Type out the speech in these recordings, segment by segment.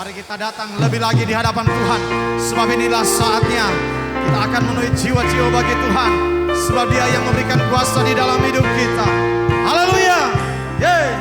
Mari kita datang lebih lagi di hadapan Tuhan. Sebab inilah saatnya kita akan memenuhi jiwa-jiwa bagi Tuhan. Sebab Dia yang memberikan kuasa di dalam hidup kita. Haleluya. Yeay.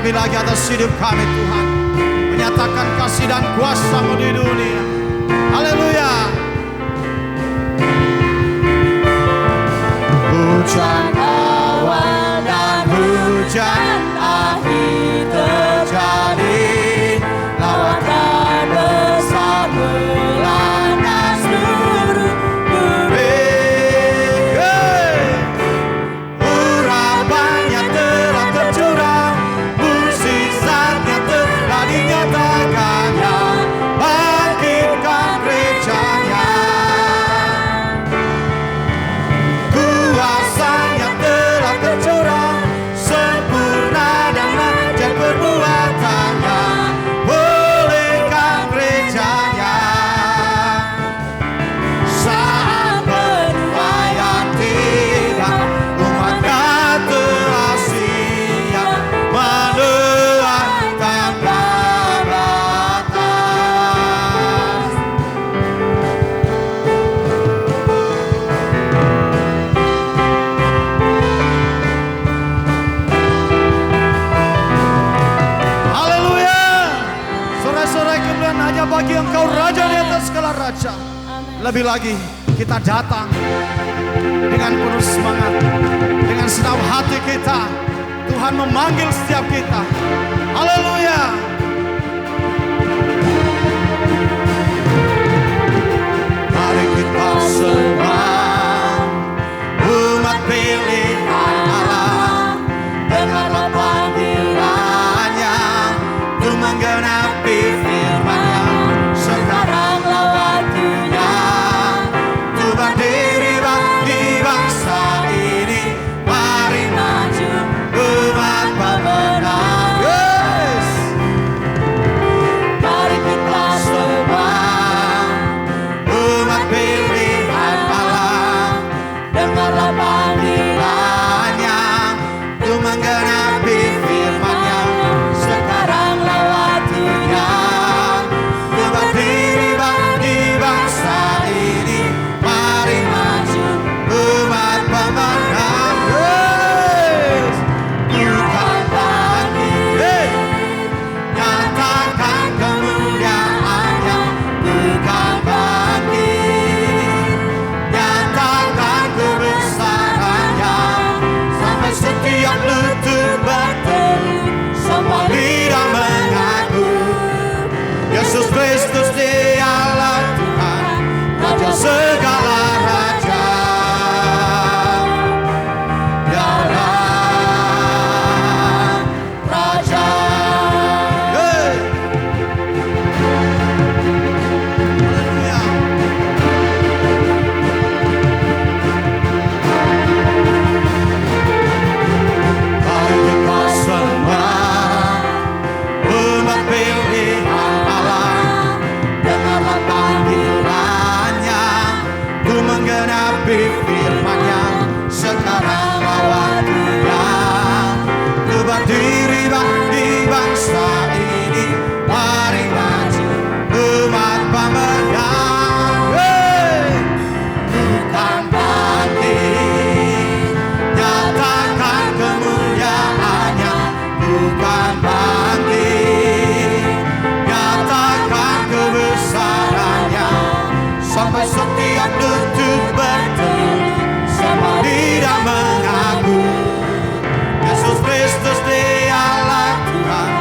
Lebih lagi atas hidup kami Tuhan, menyatakan kasih dan kuasa-Mu di dunia. Haleluya. Hujan awal dan hujan akhir terjadi, lawatan besar melanda seluruh bumi. Urapannya telah tercurah, mukjizatnya telah dinyatakannya, bangkitkan gerejanya. Kuasanya telah tercurah, sempurna dan ajaib perbuatannya, pulihkan gerejanya. Saat penuaian tiba, umatnya telah siap menuai tanpa batas. Haleluya. Sore-sore kemuliaan hanya bagi Engkau, Raja di atas segala raja. Lebih lagi kita datang dengan penuh semangat, dengan senang hati kita. Tuhan memanggil setiap kita. Haleluya. semua umat pilihan Allah, dengarlah panggilannya untuk menggenapi firman-Nya. Sekaranglah waktunya untuk berdiri di bangsa ini. Mari maju umat pemenang. Yes. Mari kita semua umat pilihan Allah, dengarlah panggilannya untuk menggenapi firman-Nya. Sekaranglah waktunya untuk berdiri di bangsa ini. Mari maju umat pemenang. Yes. Bukan bangkit, nyatakan kemuliaan-Nya. Bukan bangkit, nyatakan kebesaran-Nya. Sampai setiap lutut bertelut, semua lidah mengaku Yesus Kristus Dialah Tuhan, Raja segala raja. Dialah Raja. Hey. Haleluya. Mari kita semua umat pilihan Allah, dengarlah panggilannya untuk menggenapi firman-Nya. Sekaranglah waktunya untuk berdiri di bangsa ini. Mari maju umat pemenang. Hey. Bukan bangkit, nyatakan kemuliaan-Nya. Bukan bangkit, nyatakan kebesaran-Nya. Sampai setiap lutut bertelut, semua lidah mengaku Yesus Kristus Dialah Tuhan,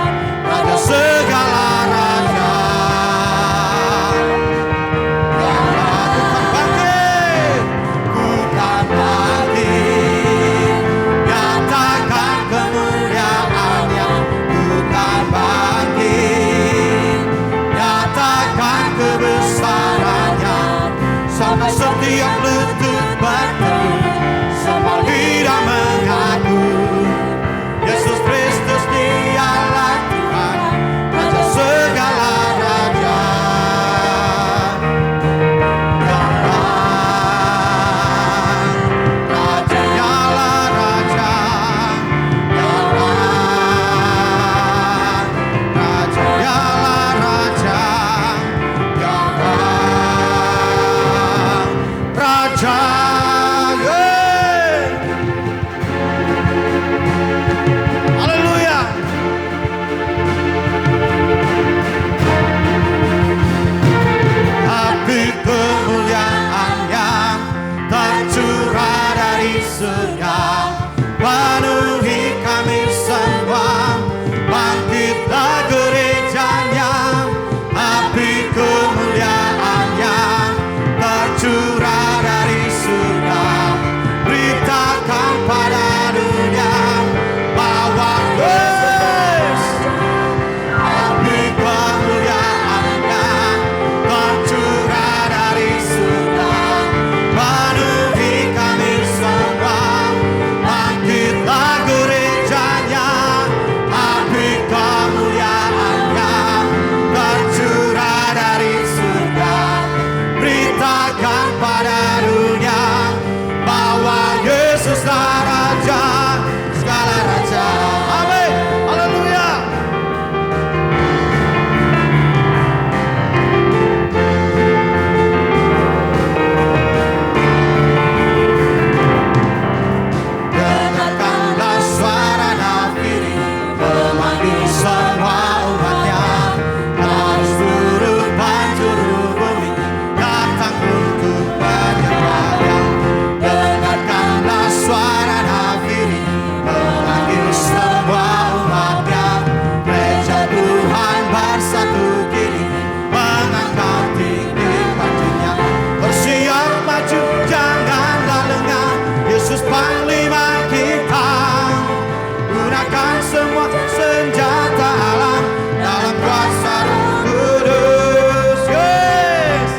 semua senjata alam dalam kuasa Roh Kudus. Yes.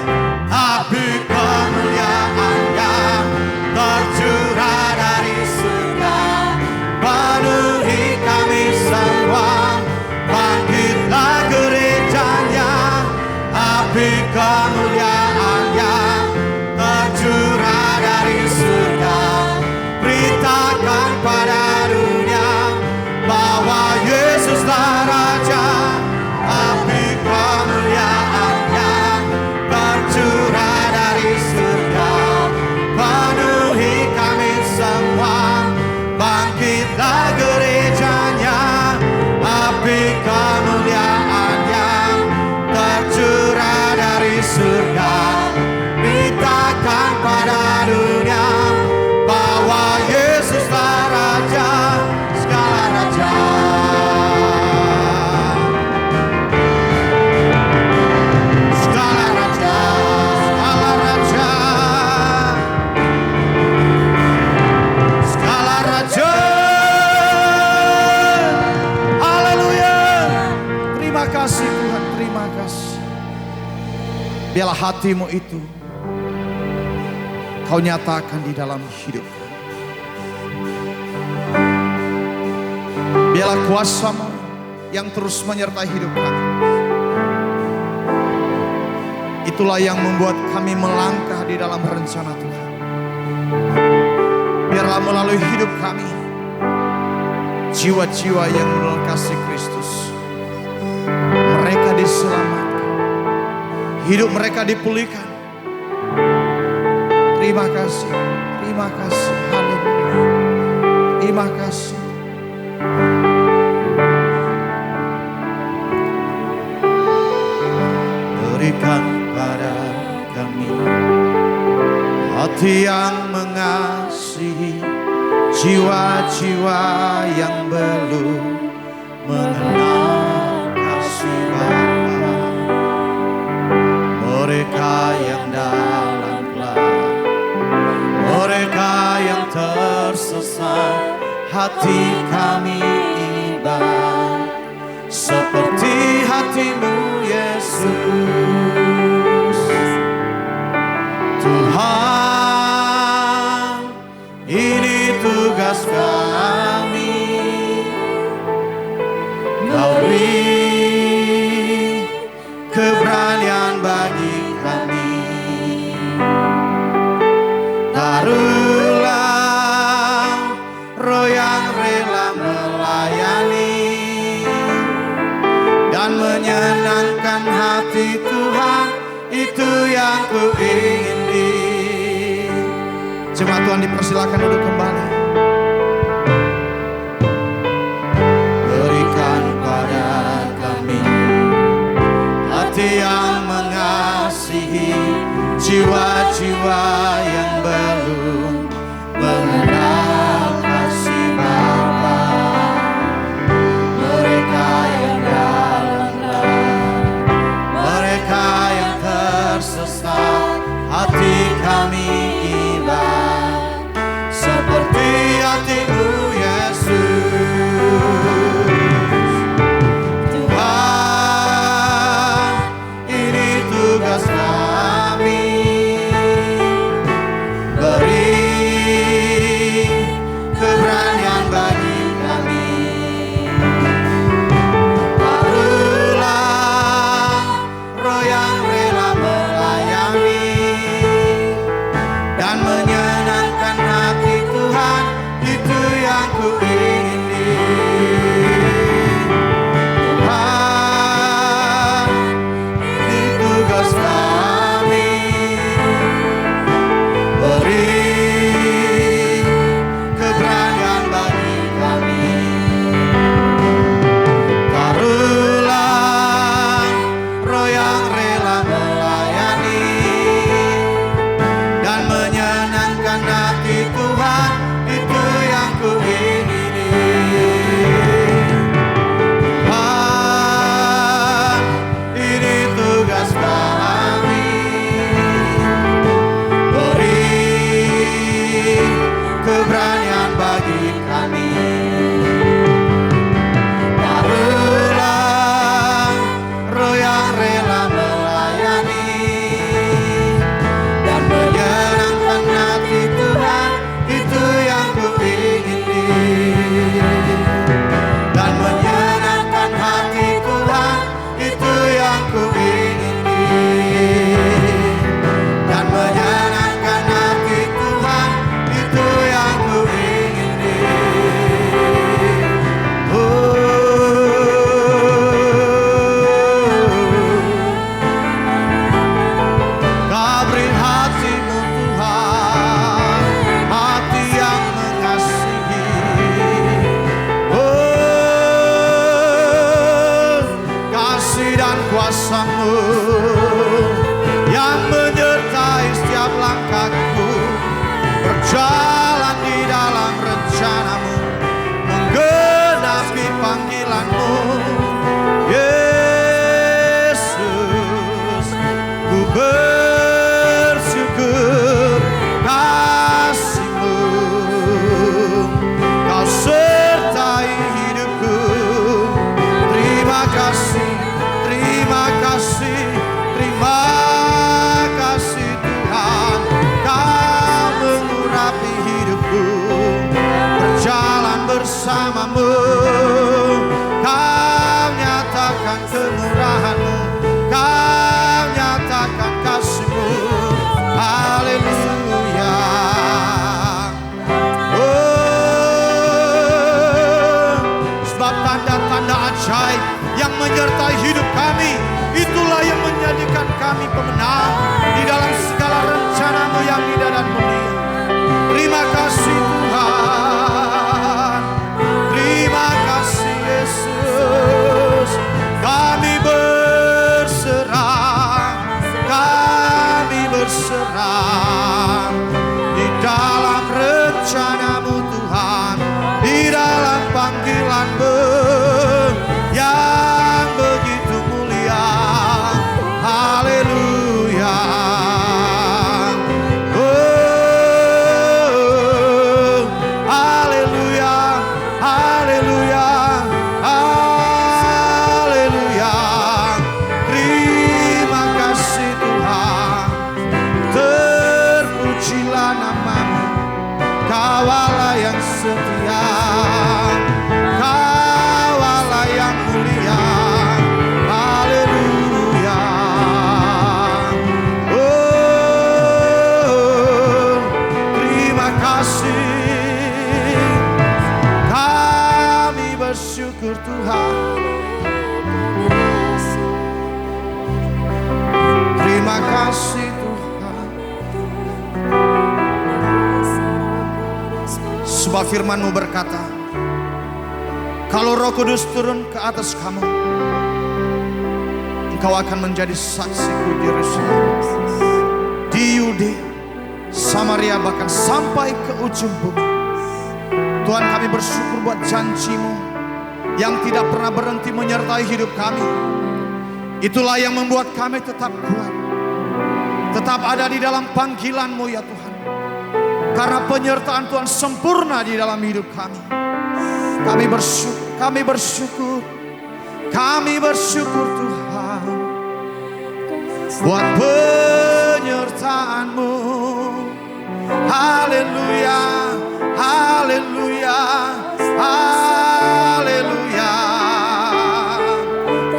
Api kemuliaan yang tercurah dari surga penuhi kami semua. Bangkitlah gerejanya, api kemuliaan yang tercurah dari surga. Beritakan pada dunia bahwa Yesuslah Raja. Api kemuliaan yang tercurah dari surga penuhi kami semua. Bangkitlah gerejanya, api kemuliaan yang tercurah dari surga. Beritakan pada dunia bahwa Yesuslah Raja, segala raja. Segala raja, segala raja. Segala raja. Haleluya. Terima kasih Tuhan, terima kasih. Biarlah hatimu itu Kau nyatakan di dalam hidup. Biarlah kuasa-Mu yang terus menyertai hidup kami. Itulah yang membuat kami melangkah di dalam rencana Tuhan. Biarlah melalui hidup kami, jiwa-jiwa yang mengenal kasih Kristus, mereka diselamatkan, hidup mereka dipulihkan. Terima kasih, terima kasih, haleluya. Terima kasih. Berikan pada kami hati yang mengasihi jiwa-jiwa yang belum mengenal kasih Bapa. Mereka yang dalam gelap, mereka yang tersesat, hati kami ibarat seperti hati-Mu Yesus. Tuhan, ini tugas kami. Kau beri keberanian bagi kami. Taruhlah roh yang rela melayani dan menyenangkan hati Tuhan, itu yang ku ingini. Jemaat Tuhan dipersilakan duduk kembali. Berikan pada kami hati yang mengasihi jiwa-jiwa yang belum mengenal kasih Bapa. Mereka yang dalam gelap, mereka yang tersesat, hati kami ibarat seperti hati-Mu Yesus. Tuhan, ini tugas kami. kuasa-Mu yang menyertai setiap langkahku, berjalan di dalam rencana-Mu, menggenapi panggilan-Mu. Yesus, ku bersyukur kasih-Mu, Kau sertai hidupku. Terima kasih, terima kasih, terima kasih Tuhan, Kau mengurapi hidupku, berjalan bersama-Mu, Kau nyatakan kemurahan-Mu, Kau nyatakan kasih-Mu. Haleluya. Oh, sebab tanda-tanda ajaib yang menyertai hidup kami, itulah yang menjadikan kami pemenang di dalam segala rencana-Mu yang indah dan mulia. Terima kasih Tuhan, terima kasih Yesus. Kami berserah, kami berserah di dalam rencana-Mu Tuhan, di dalam panggilan-Mu yang begitu mulia. Haleluya. Oh, haleluya, haleluya, haleluya. Terima kasih Tuhan, terpujilah nama-Mu, Kau Allah yang setia, Kau Allah yang mulia. Haleluya. Oh, terima kasih, kami bersyukur Tuhan. Terima kasih Tuhan. Sebab firman-Mu berkata, kalau Roh Kudus turun ke atas kamu, engkau akan menjadi saksiku di Yerusalem, di Yudea, Samaria, bahkan sampai ke ujung bumi. Tuhan, kami bersyukur buat janji-Mu yang tidak pernah berhenti menyertai hidup kami. Itulah yang membuat kami tetap kuat, tetap ada di dalam panggilan-Mu ya Tuhan. Karena penyertaan Tuhan sempurna di dalam hidup kami. Kami bersyukur, kami bersyukur, kami bersyukur Tuhan buat penyertaan-Mu. Haleluya, haleluya, haleluya,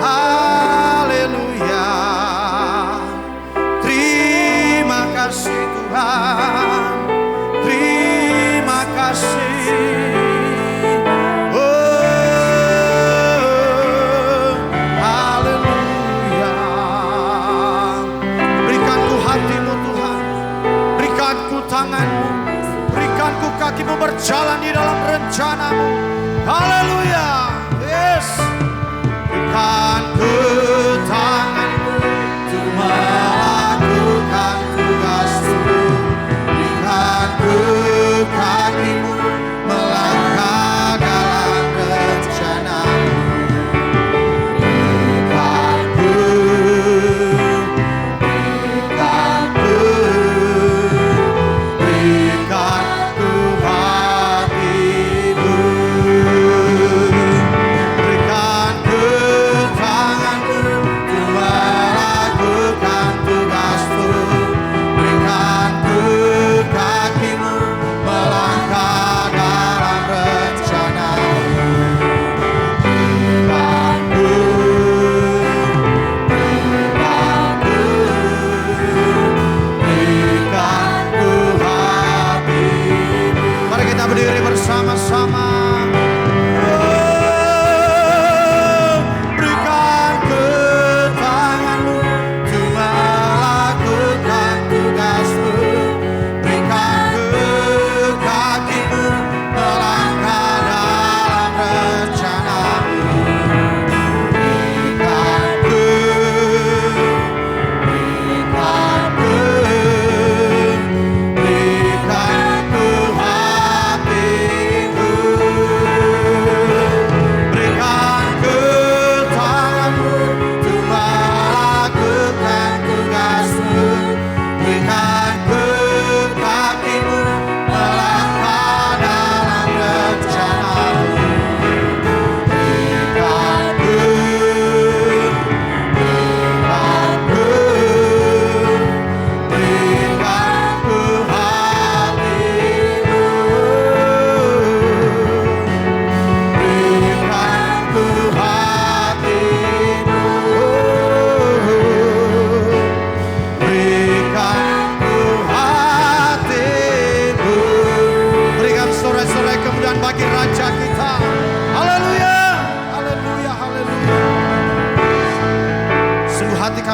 haleluya. Terima kasih Tuhan, terima kasih. Tangan-Mu, berikan ku kaki-Mu berjalan di dalam rencana-Mu.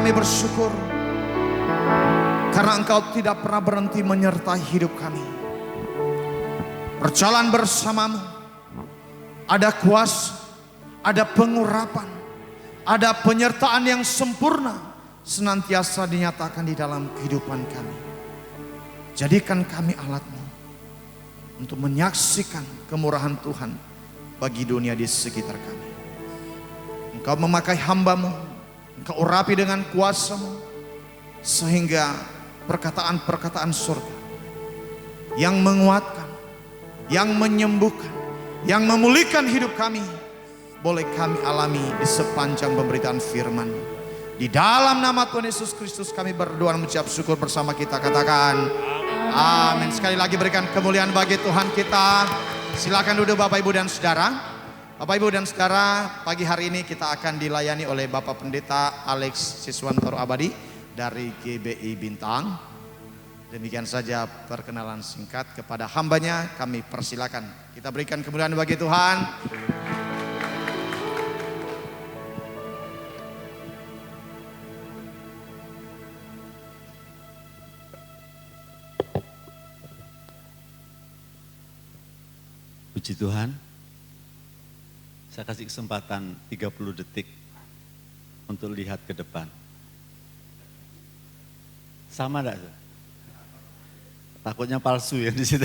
kami bersyukur karena Engkau tidak pernah berhenti menyertai hidup kami. Berjalan bersamamu, ada kuasa, ada pengurapan, ada penyertaan yang sempurna senantiasa dinyatakan di dalam kehidupan kami. Jadikan kami alat-Mu untuk menyaksikan kemurahan Tuhan bagi dunia di sekitar kami. Engkau memakai hamba-Mu, Engkau urapi dengan kuasa-Mu, sehingga perkataan-perkataan surga yang menguatkan, yang menyembuhkan, yang memulihkan hidup kami, boleh kami alami di sepanjang pemberitaan firman. Di dalam nama Tuhan Yesus Kristus kami berdoa dan mengucap syukur bersama kita. Katakan amin. Sekali lagi berikan kemuliaan bagi Tuhan kita. Silakan duduk Bapak Ibu dan Saudara. Bapak Ibu dan Saudara, pagi hari ini kita akan dilayani oleh Bapak Pendeta Alex Siswantoro Abadi dari GBI Bintang. Demikian saja perkenalan singkat kepada hambanya, kami persilakan. Kita berikan kemuliaan bagi Tuhan. Puji Tuhan, saya kasih kesempatan 30 detik untuk lihat ke depan. Sama enggak? Takutnya palsu ya di situ.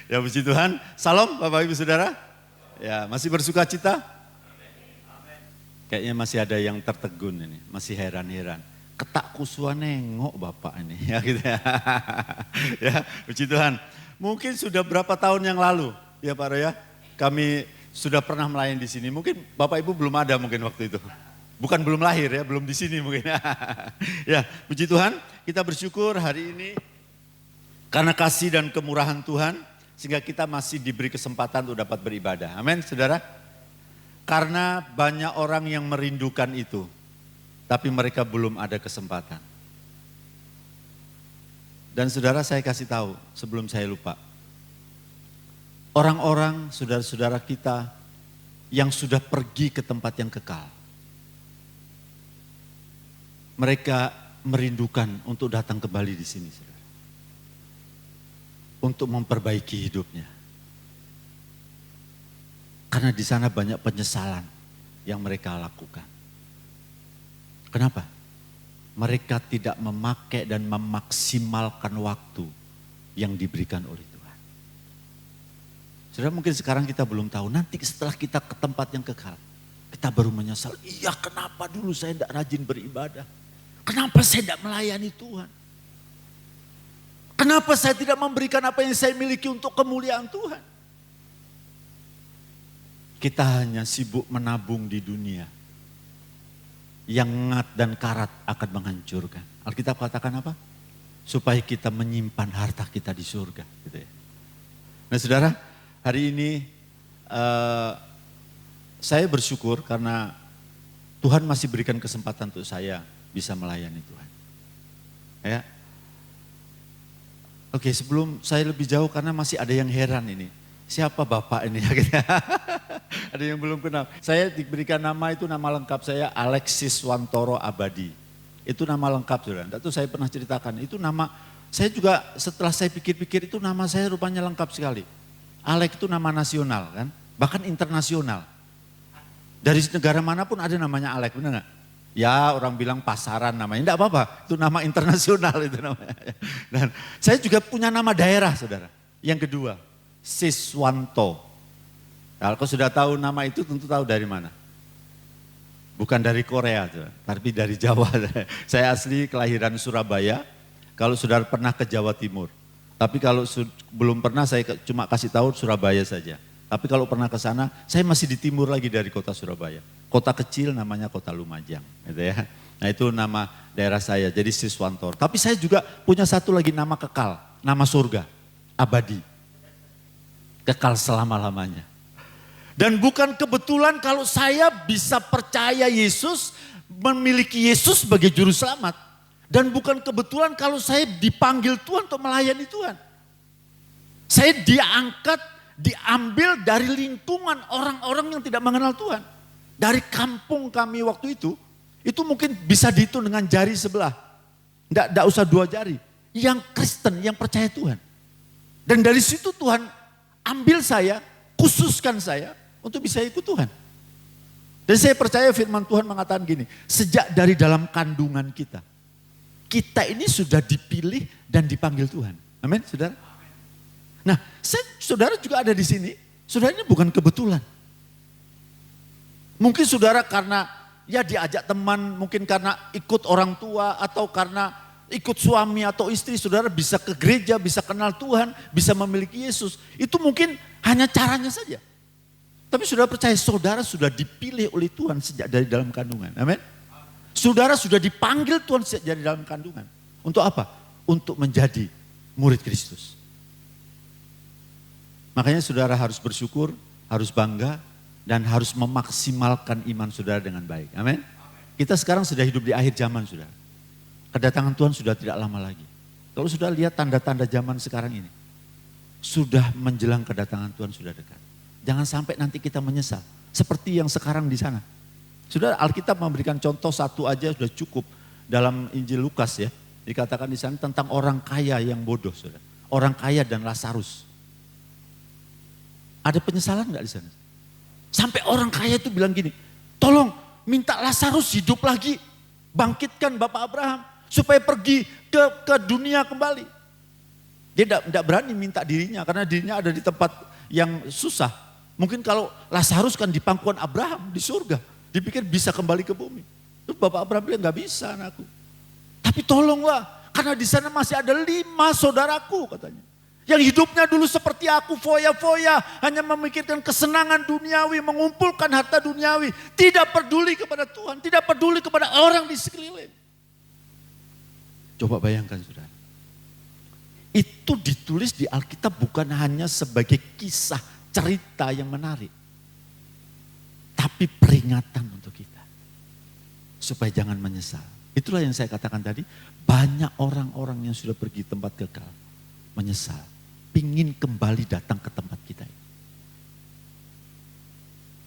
Ya puji Tuhan. Salam Bapak Ibu Saudara. Ya, masih bersuka cita? Kayaknya masih ada yang tertegun ini, masih heran-heran. Ketak kusua nengok Bapak ini ya gitu ya. Ya, puji Tuhan. Mungkin sudah berapa tahun yang lalu ya Pak Roya, kami sudah pernah melayani di sini. Mungkin Bapak Ibu belum ada mungkin waktu itu. Bukan belum lahir ya, belum di sini mungkin. Ya, puji Tuhan, kita bersyukur hari ini karena kasih dan kemurahan Tuhan, sehingga kita masih diberi kesempatan untuk dapat beribadah. Amin, saudara. Karena banyak orang yang merindukan itu, tapi mereka belum ada kesempatan. Dan saudara, saya kasih tahu sebelum saya lupa. Orang-orang, saudara-saudara kita yang sudah pergi ke tempat yang kekal. Mereka merindukan untuk datang kembali di sini, saudara. Untuk memperbaiki hidupnya. Karena di sana banyak penyesalan yang mereka lakukan. Kenapa? Mereka tidak memakai dan memaksimalkan waktu yang diberikan oleh Tuhan. Saudara, mungkin sekarang kita belum tahu, nanti setelah kita ke tempat yang kekal, kita baru menyesal, iya kenapa dulu saya tidak rajin beribadah? Kenapa saya tidak melayani Tuhan? Kenapa saya tidak memberikan apa yang saya miliki untuk kemuliaan Tuhan? Kita hanya sibuk menabung di dunia. Yang ngat dan karat akan menghancurkan. Alkitab katakan apa? Supaya kita menyimpan harta kita di surga. Gitu ya. Nah saudara, hari ini saya bersyukur karena Tuhan masih berikan kesempatan untuk saya bisa melayani Tuhan. Ya. Oke, sebelum saya lebih jauh karena masih ada yang heran ini. Siapa Bapak ini? Ada yang belum kenal. Saya diberikan nama itu, nama lengkap saya Alexis Wantoro Abadi. Itu nama lengkap saudara. Itu saya pernah ceritakan. Itu nama, saya juga setelah saya pikir-pikir itu nama saya rupanya lengkap sekali. Alex itu nama nasional kan, bahkan internasional. Dari negara manapun ada namanya Alex, benar nggak? Ya orang bilang pasaran namanya, enggak apa-apa, itu nama internasional itu namanya. Dan saya juga punya nama daerah saudara, yang kedua, Siswanto. Kalau kau sudah tahu nama itu tentu tahu dari mana. Bukan dari Korea, saudara, tapi dari Jawa. Saya asli kelahiran Surabaya, kalau saudara pernah ke Jawa Timur. Tapi kalau belum pernah saya cuma kasih tahu Surabaya saja. Tapi kalau pernah ke sana, saya masih di timur lagi dari kota Surabaya. Kota kecil namanya Kota Lumajang, gitu ya. Nah itu nama daerah saya, jadi Siswantor. Tapi saya juga punya satu lagi nama kekal, nama surga, abadi. Kekal selama-lamanya. Dan bukan kebetulan kalau saya bisa percaya Yesus, memiliki Yesus sebagai juru selamat. Dan bukan kebetulan kalau saya dipanggil Tuhan untuk melayani Tuhan. Saya diangkat, diambil dari lingkungan orang-orang yang tidak mengenal Tuhan. Dari kampung kami waktu itu Itu mungkin bisa dihitung dengan jari sebelah. Enggak usah 2 jari. Yang Kristen, yang percaya Tuhan. Dan dari situ Tuhan ambil saya, khususkan saya untuk bisa ikut Tuhan. Dan saya percaya firman Tuhan mengatakan gini, sejak dari dalam kandungan kita ini sudah dipilih dan dipanggil Tuhan. Amin, saudara. Nah, saudara juga ada di sini, saudara ini bukan kebetulan. Mungkin saudara karena ya diajak teman, mungkin karena ikut orang tua atau karena ikut suami atau istri, saudara bisa ke gereja, bisa kenal Tuhan, bisa memiliki Yesus. Itu mungkin hanya caranya saja. Tapi saudara percaya saudara sudah dipilih oleh Tuhan sejak dari dalam kandungan. Amin. Saudara sudah dipanggil Tuhan sejak dari dalam kandungan. Untuk apa? Untuk menjadi murid Kristus. Makanya saudara harus bersyukur, harus bangga, dan harus memaksimalkan iman saudara dengan baik. Amin. Kita sekarang sudah hidup di akhir zaman, saudara. Kedatangan Tuhan sudah tidak lama lagi. Kalau sudah lihat tanda-tanda zaman sekarang ini, sudah menjelang kedatangan Tuhan sudah dekat. Jangan sampai nanti kita menyesal. Seperti yang sekarang di sana. Sudah Alkitab memberikan contoh satu aja sudah cukup. Dalam Injil Lukas ya. Dikatakan di sana tentang orang kaya yang bodoh. Saudara. Orang kaya dan Lazarus. Ada penyesalan enggak di sana? Sampai orang kaya itu bilang gini. Tolong minta Lazarus hidup lagi. Bangkitkan Bapak Abraham. Supaya pergi ke dunia kembali. Dia tidak berani minta dirinya. Karena dirinya ada di tempat yang susah. Mungkin kalau Lazarus kan di pangkuan Abraham di surga. Dipikir bisa kembali ke bumi. Terus Bapak Abraham bilang gak bisa anakku. Tapi tolonglah. Karena di sana masih ada 5 saudaraku katanya. Yang hidupnya dulu seperti aku foya-foya. Hanya memikirkan kesenangan duniawi. Mengumpulkan harta duniawi. Tidak peduli kepada Tuhan. Tidak peduli kepada orang di sekeliling. Coba bayangkan saudara. Itu ditulis di Alkitab bukan hanya sebagai kisah cerita yang menarik. Tapi peringatan untuk kita. Supaya jangan menyesal. Itulah yang saya katakan tadi. Banyak orang-orang yang sudah pergi tempat kekal. Menyesal. Pingin kembali datang ke tempat kita.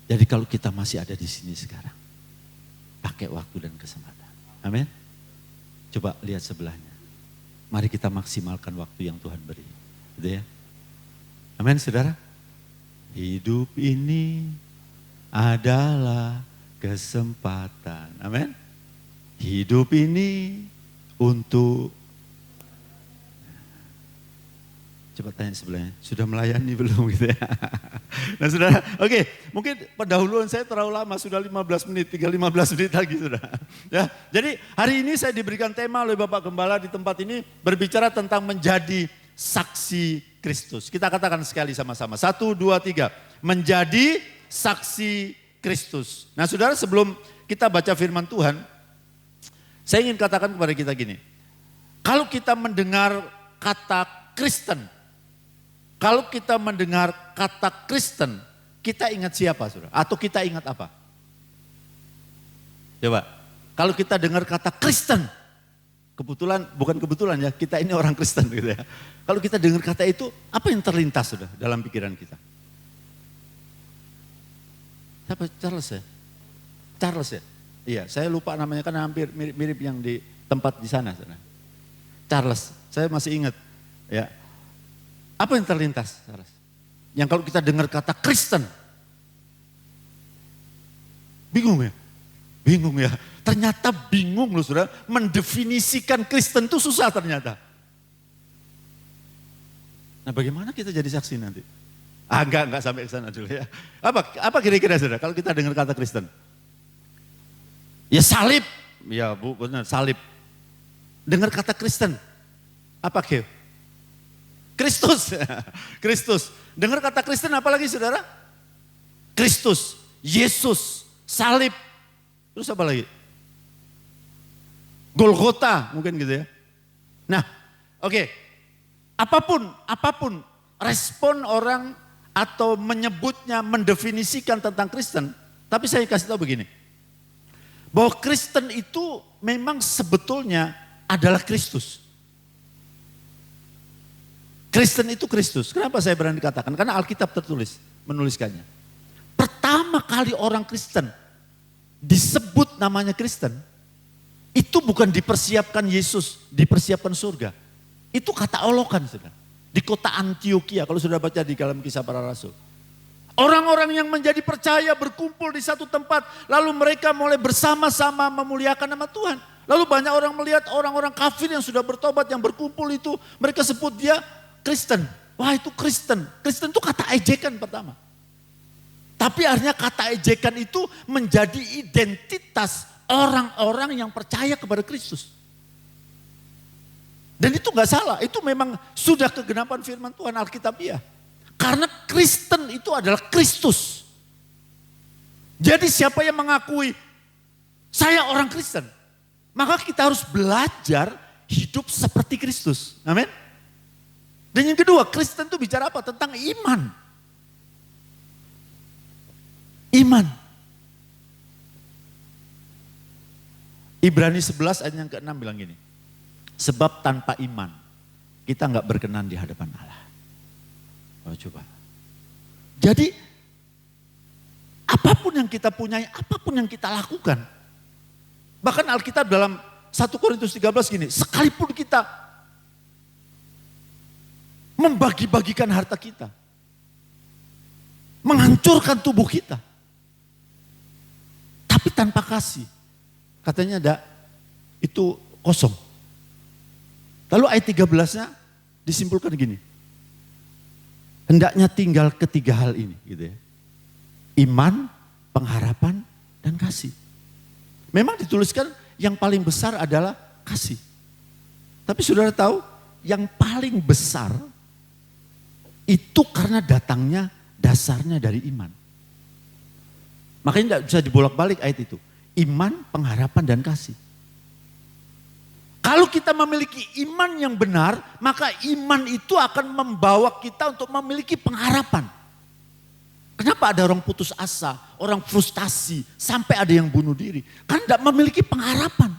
Jadi kalau kita masih ada di sini sekarang. Pakai waktu dan kesempatan. Amin. Coba lihat sebelahnya. Mari kita maksimalkan waktu yang Tuhan beri. Gitu ya. Amin saudara. Hidup ini adalah kesempatan. Amin. Hidup ini untuk. Coba tanya sebelahnya, sudah melayani belum gitu ya. Nah saudara, oke, mungkin pendahuluan saya terlalu lama, sudah 15 menit, tinggal 15 menit lagi sudah. Ya, jadi hari ini saya diberikan tema oleh Bapak Gembala di tempat ini berbicara tentang menjadi saksi Kristus. Kita katakan sekali sama-sama, 1, 2, 3, menjadi saksi Kristus. Nah saudara sebelum kita baca firman Tuhan, saya ingin katakan kepada kita gini, kalau kita mendengar kata Kristen, kalau kita mendengar kata Kristen, kita ingat siapa saudara? Atau kita ingat apa? Coba, kalau kita dengar kata Kristen, kebetulan, bukan kebetulan ya, kita ini orang Kristen gitu ya. Kalau kita dengar kata itu, apa yang terlintas sudah dalam pikiran kita? Siapa? Charles ya? Charles ya? Iya, saya lupa namanya kan hampir mirip-mirip yang di tempat di sana. Charles, saya masih ingat ya. Apa yang terlintas? Yang kalau kita dengar kata Kristen. Bingung ya? Bingung ya. Ternyata bingung loh saudara. Mendefinisikan Kristen itu susah ternyata. Nah bagaimana kita jadi saksi nanti? Enggak sampai ke sana dulu ya. Apa kira-kira saudara kalau kita dengar kata Kristen? Ya salib. Ya bu benar salib. Dengar kata Kristen. Apa Kev? Kristus, Kristus. Dengar kata Kristen apa lagi saudara? Kristus, Yesus, salib. Terus apa lagi? Golgota mungkin gitu ya. Nah oke. Apapun respon orang atau menyebutnya, mendefinisikan tentang Kristen. Tapi saya kasih tahu begini. Bahwa Kristen itu memang sebetulnya adalah Kristus. Kristen itu Kristus. Kenapa saya berani katakan? Karena Alkitab menuliskannya. Pertama kali orang Kristen disebut namanya Kristen, itu bukan dipersiapkan Yesus, dipersiapkan surga. Itu kata olokan, saudara. Di kota Antioquia, kalau sudah baca di dalam Kisah Para Rasul. Orang-orang yang menjadi percaya berkumpul di satu tempat, lalu mereka mulai bersama-sama memuliakan nama Tuhan. Lalu banyak orang melihat orang-orang kafir yang sudah bertobat, yang berkumpul itu, mereka sebut dia Kristen. Wah, itu Kristen. Kristen itu kata ejekan pertama. Tapi akhirnya kata ejekan itu menjadi identitas orang-orang yang percaya kepada Kristus. Dan itu gak salah, itu memang sudah kegenapan firman Tuhan Alkitabiah. Karena Kristen itu adalah Kristus. Jadi siapa yang mengakui saya orang Kristen, maka kita harus belajar hidup seperti Kristus. Amin. Dan yang kedua, Kristen itu bicara apa? Tentang iman. Iman. Ibrani 11 ayat yang ke-6 bilang gini. Sebab tanpa iman kita nggak berkenan di hadapan Allah. Oh, coba. Jadi apapun yang kita punyai, apapun yang kita lakukan. Bahkan Alkitab dalam 1 Korintus 13 gini, sekalipun kita membagi-bagikan harta kita, menghancurkan tubuh kita, tapi tanpa kasih, katanya itu kosong. Lalu ayat 13-nya disimpulkan gini. Hendaknya tinggal ketiga hal ini gitu ya. Iman, pengharapan, dan kasih. Memang dituliskan yang paling besar adalah kasih. Tapi saudara tahu yang paling besar itu karena datangnya dasarnya dari iman. Makanya tidak bisa dibolak-balik ayat itu. Iman, pengharapan, dan kasih. Kalau kita memiliki iman yang benar, maka iman itu akan membawa kita untuk memiliki pengharapan. Kenapa ada orang putus asa, orang frustasi, sampai ada yang bunuh diri? Karena tidak memiliki pengharapan.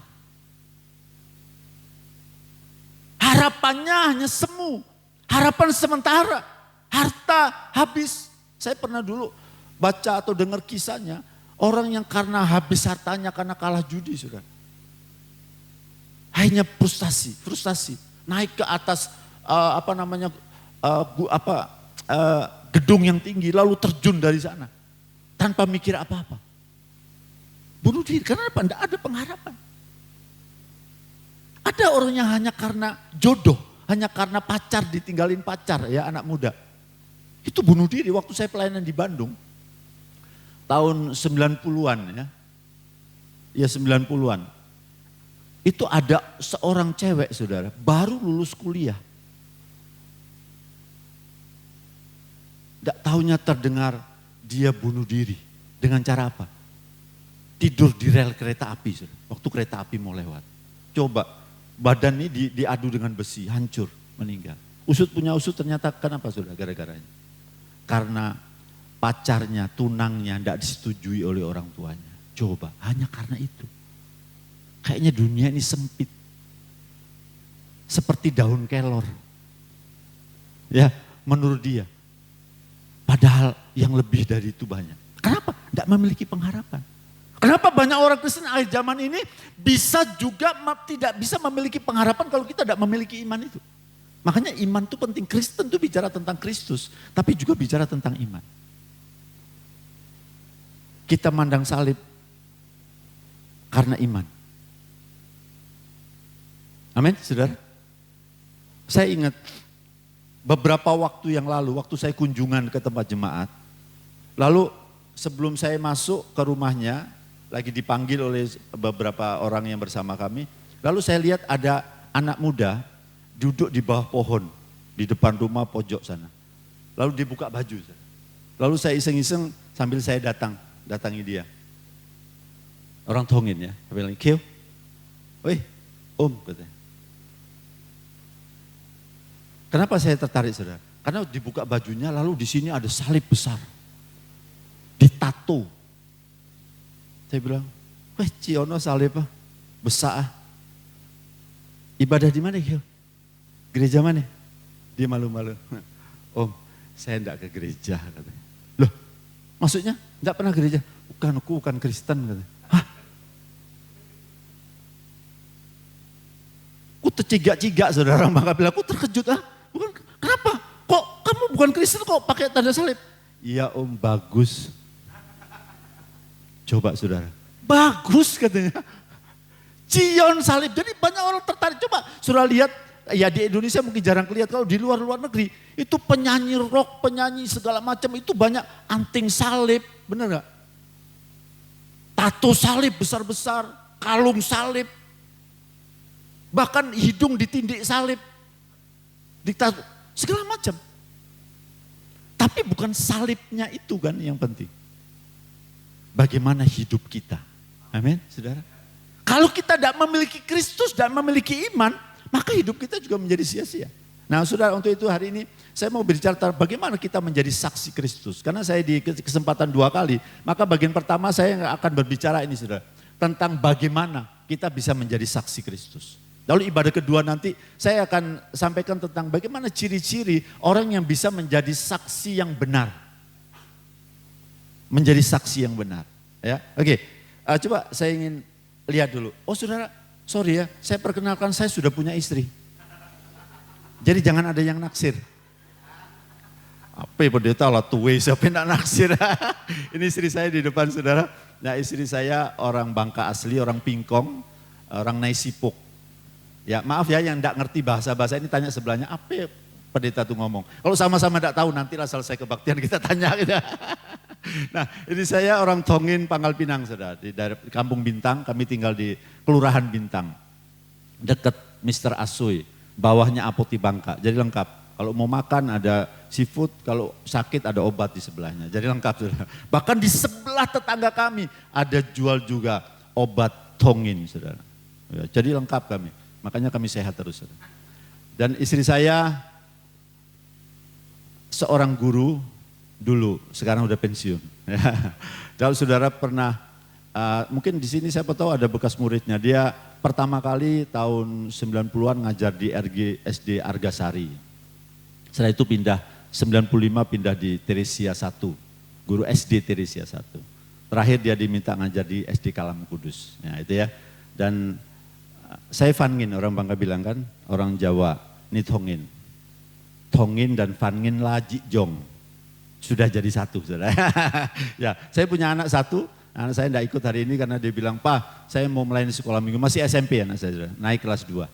Harapannya hanya semu, harapan sementara, harta habis. Saya pernah dulu baca atau dengar kisahnya, orang yang karena habis hartanya karena kalah judi, saudara. Akhirnya frustasi, naik ke atas gedung yang tinggi lalu terjun dari sana tanpa mikir apa-apa. Bunuh diri karena apa? Tidak ada pengharapan. Ada orang yang hanya karena jodoh, hanya karena pacar ditinggalin pacar ya anak muda. Itu bunuh diri waktu saya pelayanan di Bandung. Tahun 90-an ya. Ya 90-an. Itu ada seorang cewek saudara, baru lulus kuliah. Tidak tahunya terdengar dia bunuh diri. Dengan cara apa? Tidur di rel kereta api, saudara. Waktu kereta api mau lewat. Coba, badan ini diadu dengan besi, hancur, meninggal. Usut punya usut ternyata kenapa saudara gara-garanya? Karena pacarnya, tunangnya tidak disetujui oleh orang tuanya. Coba, hanya karena itu. Kayaknya dunia ini sempit. Seperti daun kelor. Ya, menurut dia. Padahal yang lebih dari itu banyak. Kenapa? Tidak memiliki pengharapan. Kenapa banyak orang Kristen akhir zaman ini bisa juga tidak bisa memiliki pengharapan kalau kita tidak memiliki iman itu. Makanya iman itu penting. Kristen itu bicara tentang Kristus, tapi juga bicara tentang iman. Kita mandang salib karena iman. Amin, saudara. Saya ingat beberapa waktu yang lalu, waktu saya kunjungan ke tempat jemaat. Lalu sebelum saya masuk ke rumahnya, lagi dipanggil oleh beberapa orang yang bersama kami. Lalu saya lihat ada anak muda duduk di bawah pohon, di depan rumah pojok sana. Lalu dia buka baju. Lalu saya iseng-iseng sambil saya datangi dia. Orang Tongin ya, saya bilang, Kyo, woi, Om, katanya. Kenapa saya tertarik saudara? Karena dibuka bajunya lalu di sini ada salib besar. Ditato. Saya bilang, weh Ciono salib besar. Ibadah di mana Gil? Gereja mana? Dia malu-malu. Om, saya enggak ke gereja katanya. Loh, maksudnya enggak pernah gereja? Bukan, aku bukan Kristen katanya. tercigak-cigak saudara orang Bangka bilang, aku terkejut bukan, kenapa? Kok kamu bukan Kristen kok pakai tanda salib? Iya om, bagus. Coba saudara, bagus katanya. Cion salib, jadi banyak orang tertarik. Coba saudara lihat, ya di Indonesia mungkin jarang kelihatan, kalau di luar negeri itu penyanyi rock, penyanyi segala macam itu banyak anting salib, benar gak? Tato salib besar-besar, kalung salib, bahkan hidung ditindik salib, ditato, segala macam. Tapi bukan salibnya itu kan yang penting. Bagaimana hidup kita. Amin, saudara. Kalau kita tidak memiliki Kristus, tidak memiliki iman, maka hidup kita juga menjadi sia-sia. Nah saudara, untuk itu hari ini saya mau berbicara tentang bagaimana kita menjadi saksi Kristus. Karena saya di kesempatan 2 kali, maka bagian pertama saya akan berbicara ini saudara. Tentang bagaimana kita bisa menjadi saksi Kristus. Lalu ibadah kedua nanti saya akan sampaikan tentang bagaimana ciri-ciri orang yang bisa menjadi saksi yang benar. Menjadi saksi yang benar. Ya, oke. Coba saya ingin lihat dulu. Oh saudara, sorry ya, saya perkenalkan saya sudah punya istri. Jadi jangan ada yang naksir. Apa ya pendeta lah tuwe, siapa yang naksir. Ini istri saya di depan saudara. Nah istri saya orang Bangka asli, orang Pingkong, orang Naisipuk. Ya maaf ya yang enggak ngerti bahasa-bahasa ini tanya sebelahnya apa ya pendeta tuh ngomong. Kalau sama-sama enggak tahu nantilah selesai kebaktian kita tanya gitu. Nah ini saya orang Tongin Pangkal Pinang saudara. Di daerah Kampung Bintang, kami tinggal di Kelurahan Bintang. Dekat Mr. Asoy, bawahnya Apoti Bangka. Jadi lengkap. Kalau mau makan ada seafood, kalau sakit ada obat di sebelahnya. Jadi lengkap saudara. Bahkan di sebelah tetangga kami ada jual juga obat Tongin saudara. Ya, jadi lengkap kami. Makanya kami sehat terus. Dan istri saya seorang guru dulu, sekarang udah pensiun. Kalau saudara pernah, mungkin di sini siapa tahu ada bekas muridnya. Dia pertama kali tahun 90-an ngajar di SD Argasari. Setelah itu pindah, 95 pindah di Teresia 1, guru SD Teresia 1. Terakhir dia diminta ngajar di SD Kalam Kudus. Ya, itu ya. Dan saya Fangin, orang Bangka bilang kan, orang Jawa, ini Tongin. Tongin dan Fangin Laji Jong. Sudah jadi satu, saudara. Ya, saya punya anak satu, anak saya tidak ikut hari ini karena dia bilang, Pak, saya mau melayani sekolah minggu, masih SMP anak saya, saudara. Naik kelas 2.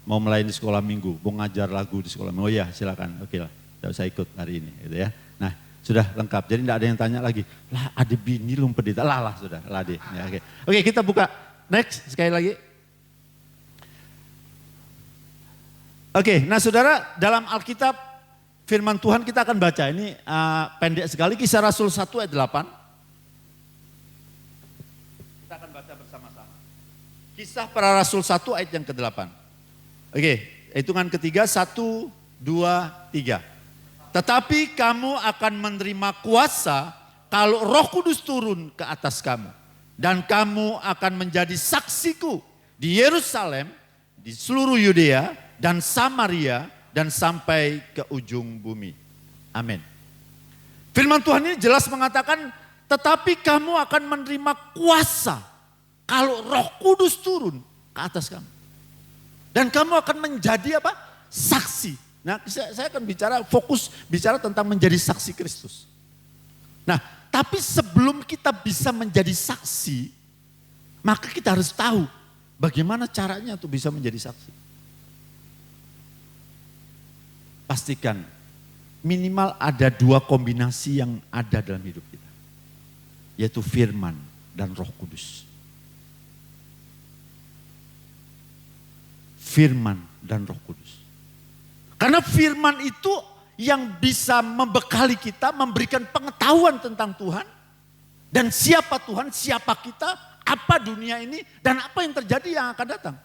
Mau melayani sekolah minggu, mau ngajar lagu di sekolah minggu. Oh iya, silakan, oke lah, tidak usah ikut hari ini, gitu ya. Nah, sudah lengkap, jadi tidak ada yang tanya lagi, lah ada bini lu pendeta, lah sudah, lah deh. Ya, oke, kita buka, next, sekali lagi. Oke, nah saudara dalam Alkitab firman Tuhan kita akan baca ini pendek sekali Kisah Rasul 1 ayat 8. Kita akan baca bersama-sama. Kisah para Rasul 1 ayat yang ke-8. Oke, hitungan ketiga 1, 2, 3. Tetapi kamu akan menerima kuasa kalau Roh Kudus turun ke atas kamu. Dan kamu akan menjadi saksiku di Yerusalem, di seluruh Yudea, dan Samaria, dan sampai ke ujung bumi. Amin. Firman Tuhan ini jelas mengatakan, tetapi kamu akan menerima kuasa kalau Roh Kudus turun ke atas kamu. Dan kamu akan menjadi apa? Saksi. Nah, saya akan fokus bicara tentang menjadi saksi Kristus. Nah, tapi sebelum kita bisa menjadi saksi, maka kita harus tahu bagaimana caranya untuk bisa menjadi saksi. Pastikan minimal ada 2 kombinasi yang ada dalam hidup kita. Yaitu firman dan Roh Kudus. Firman dan Roh Kudus. Karena firman itu yang bisa membekali kita, memberikan pengetahuan tentang Tuhan. Dan siapa Tuhan, siapa kita, apa dunia ini, dan apa yang terjadi yang akan datang.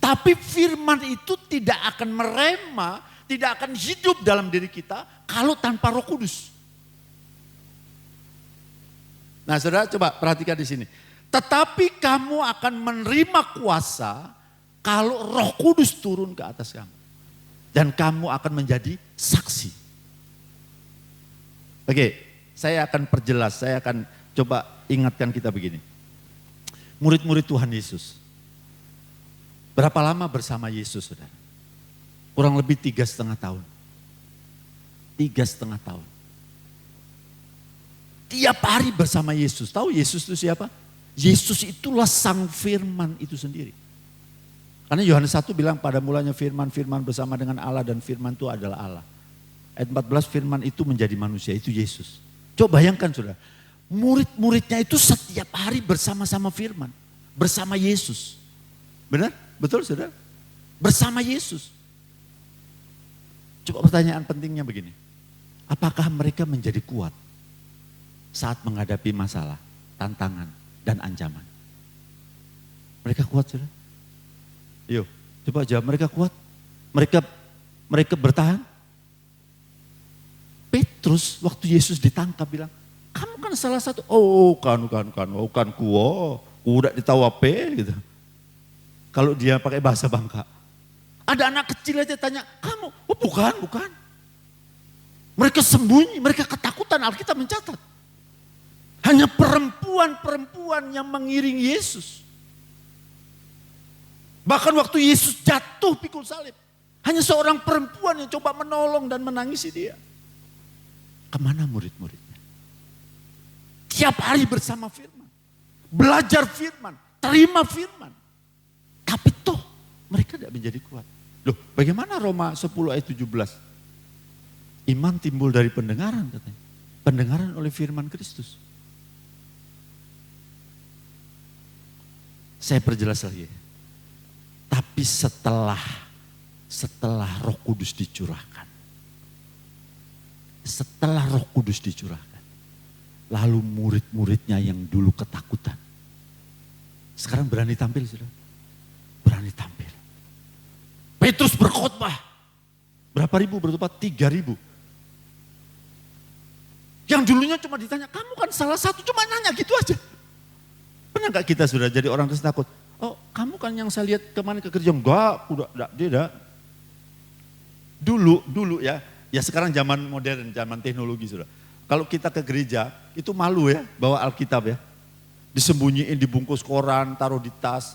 Tapi firman itu tidak akan merema, tidak akan hidup dalam diri kita kalau tanpa Roh Kudus. Nah, saudara coba perhatikan di sini. Tetapi kamu akan menerima kuasa kalau Roh Kudus turun ke atas kamu. Dan kamu akan menjadi saksi. Oke, saya akan perjelas, saya akan coba ingatkan kita begini. Murid-murid Tuhan Yesus. Berapa lama bersama Yesus, saudara? Kurang lebih 3,5 tahun. 3,5 tahun. Tiap hari bersama Yesus. Tahu Yesus itu siapa? Yesus itulah sang firman itu sendiri. Karena Yohanes 1 bilang pada mulanya firman bersama dengan Allah dan firman itu adalah Allah. Ayat 14 firman itu menjadi manusia, itu Yesus. Coba bayangkan saudara, murid-muridnya itu setiap hari bersama-sama firman. Bersama Yesus. Benar? Betul saudara? Bersama Yesus. Coba pertanyaan pentingnya begini. Apakah mereka menjadi kuat saat menghadapi masalah, tantangan, dan ancaman? Mereka kuat saudara? Yuk, coba jawab, mereka kuat? Mereka bertahan? Petrus waktu Yesus ditangkap bilang, kamu kan salah satu, kan kuo, udah ditahu apa gitu. Kalau dia pakai bahasa Bangka. Ada anak kecil aja tanya, kamu? Oh bukan. Mereka sembunyi, mereka ketakutan, Alkitab mencatat. Hanya perempuan-perempuan yang mengiringi Yesus. Bahkan waktu Yesus jatuh pikul salib, hanya seorang perempuan yang coba menolong dan menangisi dia. Kemana murid-muridnya? Tiap hari bersama firman, belajar firman, terima firman. Tapi toh mereka tidak menjadi kuat. Loh, bagaimana Roma 10 ayat 17? Iman timbul dari pendengaran katanya. Pendengaran oleh firman Kristus. Saya perjelas lagi. Tapi setelah Roh Kudus dicurahkan. Setelah Roh Kudus dicurahkan. Lalu murid-muridnya yang dulu ketakutan. Sekarang berani tampil sudah. Berani tampil. Petrus berkhotbah. Berapa ribu bertobat? 3.000. Yang dulunya cuma ditanya, kamu kan salah satu, cuma nanya gitu aja. Pernah gak kita sudah jadi orang Kristen takut? Oh kamu kan yang saya lihat kemana ke gereja? Enggak, tidak. Dulu ya sekarang zaman modern, zaman teknologi sudah. Kalau kita ke gereja itu malu ya bawa Alkitab ya. Disembunyiin, dibungkus koran, taruh di tas.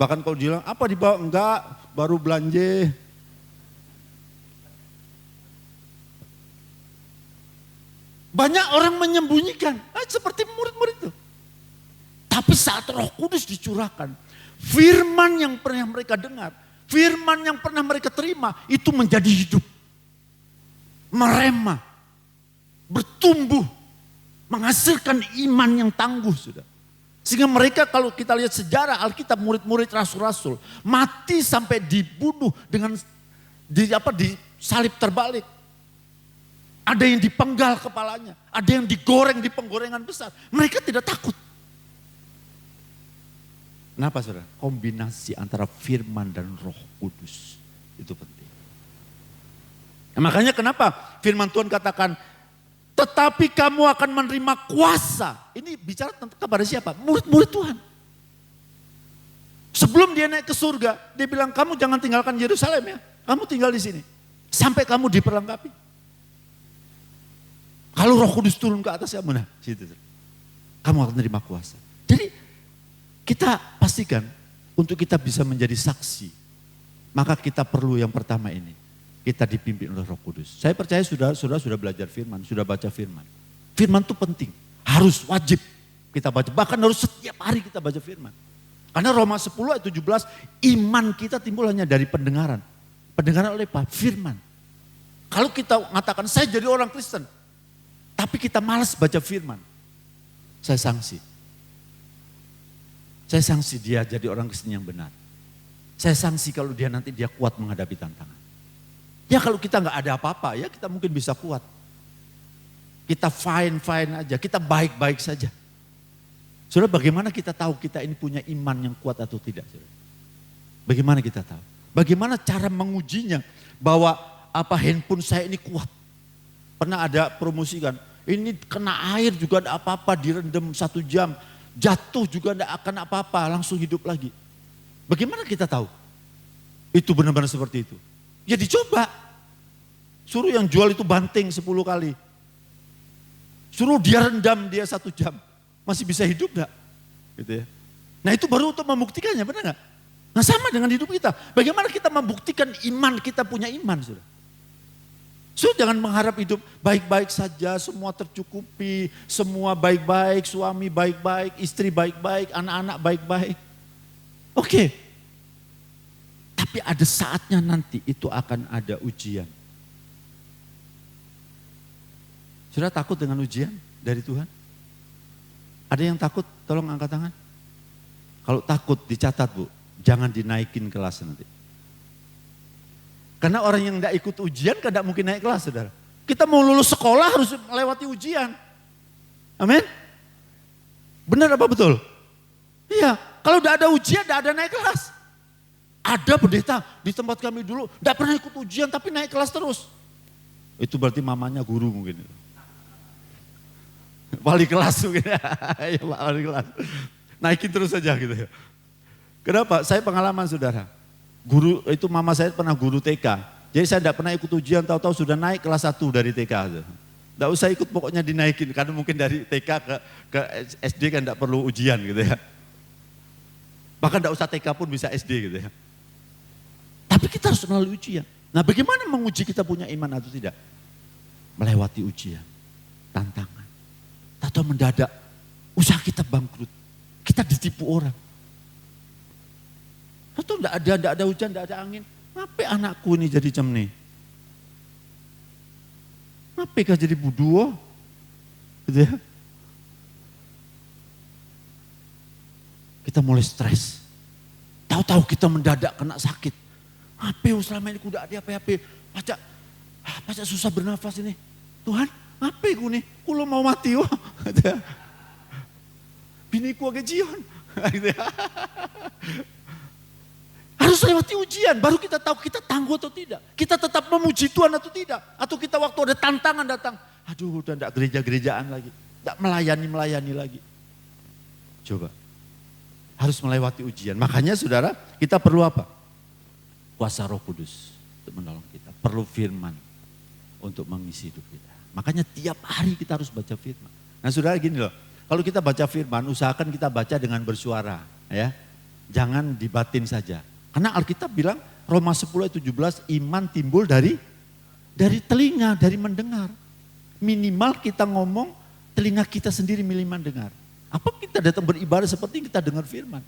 Bahkan kalau bilang apa dibawa? Enggak, baru belanja. Banyak orang menyembunyikan, seperti murid-murid itu. Tapi saat Roh Kudus dicurahkan, firman yang pernah mereka dengar, firman yang pernah mereka terima, itu menjadi hidup. Merema, bertumbuh, menghasilkan iman yang tangguh sudah. Sehingga mereka kalau kita lihat sejarah Alkitab, murid-murid rasul-rasul, mati sampai dibunuh dengan disalib terbalik. Ada yang dipenggal kepalanya, ada yang digoreng di penggorengan besar. Mereka tidak takut. Kenapa saudara? Kombinasi antara firman dan Roh Kudus. Itu penting. Nah, makanya kenapa firman Tuhan katakan, tetapi kamu akan menerima kuasa. Ini bicara kepada siapa? Murid-murid Tuhan. Sebelum dia naik ke surga, dia bilang kamu jangan tinggalkan Yerusalem ya. Kamu tinggal di sini. Sampai kamu diperlengkapi. Kalau Roh Kudus turun ke atas kamu, kamu akan menerima kuasa. Jadi kita pastikan untuk kita bisa menjadi saksi, maka kita perlu yang pertama ini, kita dipimpin oleh Roh Kudus. Saya percaya sudah belajar firman, sudah baca firman. Firman itu penting, harus wajib kita baca, bahkan harus setiap hari kita baca firman. Karena Roma 10 ayat 17, iman kita timbul hanya dari pendengaran. Pendengaran oleh apa? Firman. Kalau kita mengatakan saya jadi orang Kristen, tapi kita malas baca firman, saya sanksi. Saya sanksi dia jadi orang Kristen yang benar. Saya sanksi kalau dia nanti dia kuat menghadapi tantangan. Ya kalau kita nggak ada apa-apa ya kita mungkin bisa kuat. Kita fine aja, kita baik-baik saja. Saudara, bagaimana kita tahu kita ini punya iman yang kuat atau tidak? Saudara? Bagaimana kita tahu? Bagaimana cara mengujinya bahwa handphone saya ini kuat? Pernah ada promosikan, ini kena air juga ada apa-apa, direndam 1 jam. Jatuh juga tidak akan apa-apa, langsung hidup lagi. Bagaimana kita tahu? Itu benar-benar seperti itu. Ya dicoba. Suruh yang jual itu banting 10 kali. Suruh dia rendam dia 1 jam. Masih bisa hidup enggak? Gitu ya. Nah itu baru untuk membuktikannya, benar enggak? Nah sama dengan hidup kita. Bagaimana kita membuktikan iman kita punya iman, saudara? So jangan mengharap hidup baik-baik saja, semua tercukupi, semua baik-baik, suami baik-baik, istri baik-baik, anak-anak baik-baik. Oke. Tapi ada saatnya nanti itu akan ada ujian. Sudah takut dengan ujian dari Tuhan? Ada yang takut? Tolong angkat tangan. Kalau takut dicatat, Bu. Jangan dinaikin kelas nanti. Karena orang yang tidak ikut ujian kan tidak mungkin naik kelas, saudara. Kita mau lulus sekolah harus melewati ujian. Amin. Benar apa betul? Iya. Kalau tidak ada ujian, tidak ada naik kelas. Ada pendeta di tempat kami dulu, tidak pernah ikut ujian tapi naik kelas terus. Itu berarti mamanya guru mungkin. Wali kelas mungkin. Ya, wali kelas. Naikin terus saja gitu ya. Kenapa? Saya pengalaman, saudara. Guru itu mama saya pernah guru TK. Jadi saya tidak pernah ikut ujian, tahu-tahu sudah naik kelas 1 dari TK. Tidak usah ikut, pokoknya dinaikin. Karena mungkin dari TK ke SD kan tidak perlu ujian gitu ya. Bahkan tidak usah TK pun bisa SD gitu ya. Tapi kita harus melalui ujian. Nah bagaimana menguji kita punya iman atau tidak? Melewati ujian, tantangan. Atau mendadak usaha kita bangkrut. Kita ditipu orang. Atau tidak ada hujan, tidak ada angin. Ngapain anakku ini jadi cemni? Ngapain jadi buduo? Gitu ya. Kita mulai stres. Tahu-tahu kita mendadak kena sakit. Ngapain selama ini kuda ada apa-apa. Pacak susah bernafas ini. Tuhan, ngapain ku nih? Kulo mau mati. Gitu ya. Biniku agak jion. Gitu ya. Harus lewati ujian, baru kita tahu kita tangguh atau tidak. Kita tetap memuji Tuhan atau tidak. Atau kita waktu ada tantangan datang, aduh udah enggak gereja-gerejaan lagi. Enggak melayani lagi. Coba, harus melewati ujian. Makanya saudara, kita perlu apa? Kuasa Roh Kudus untuk menolong kita. Perlu firman untuk mengisi hidup kita. Makanya tiap hari kita harus baca firman. Nah saudara gini loh, kalau kita baca firman, usahakan kita baca dengan bersuara. Ya, jangan dibatin saja. Karena Alkitab bilang Roma 10 ayat 17 iman timbul dari telinga, dari mendengar. Minimal kita ngomong telinga kita sendiri minimal dengar. Apa kita datang beribadah seperti kita dengar firman.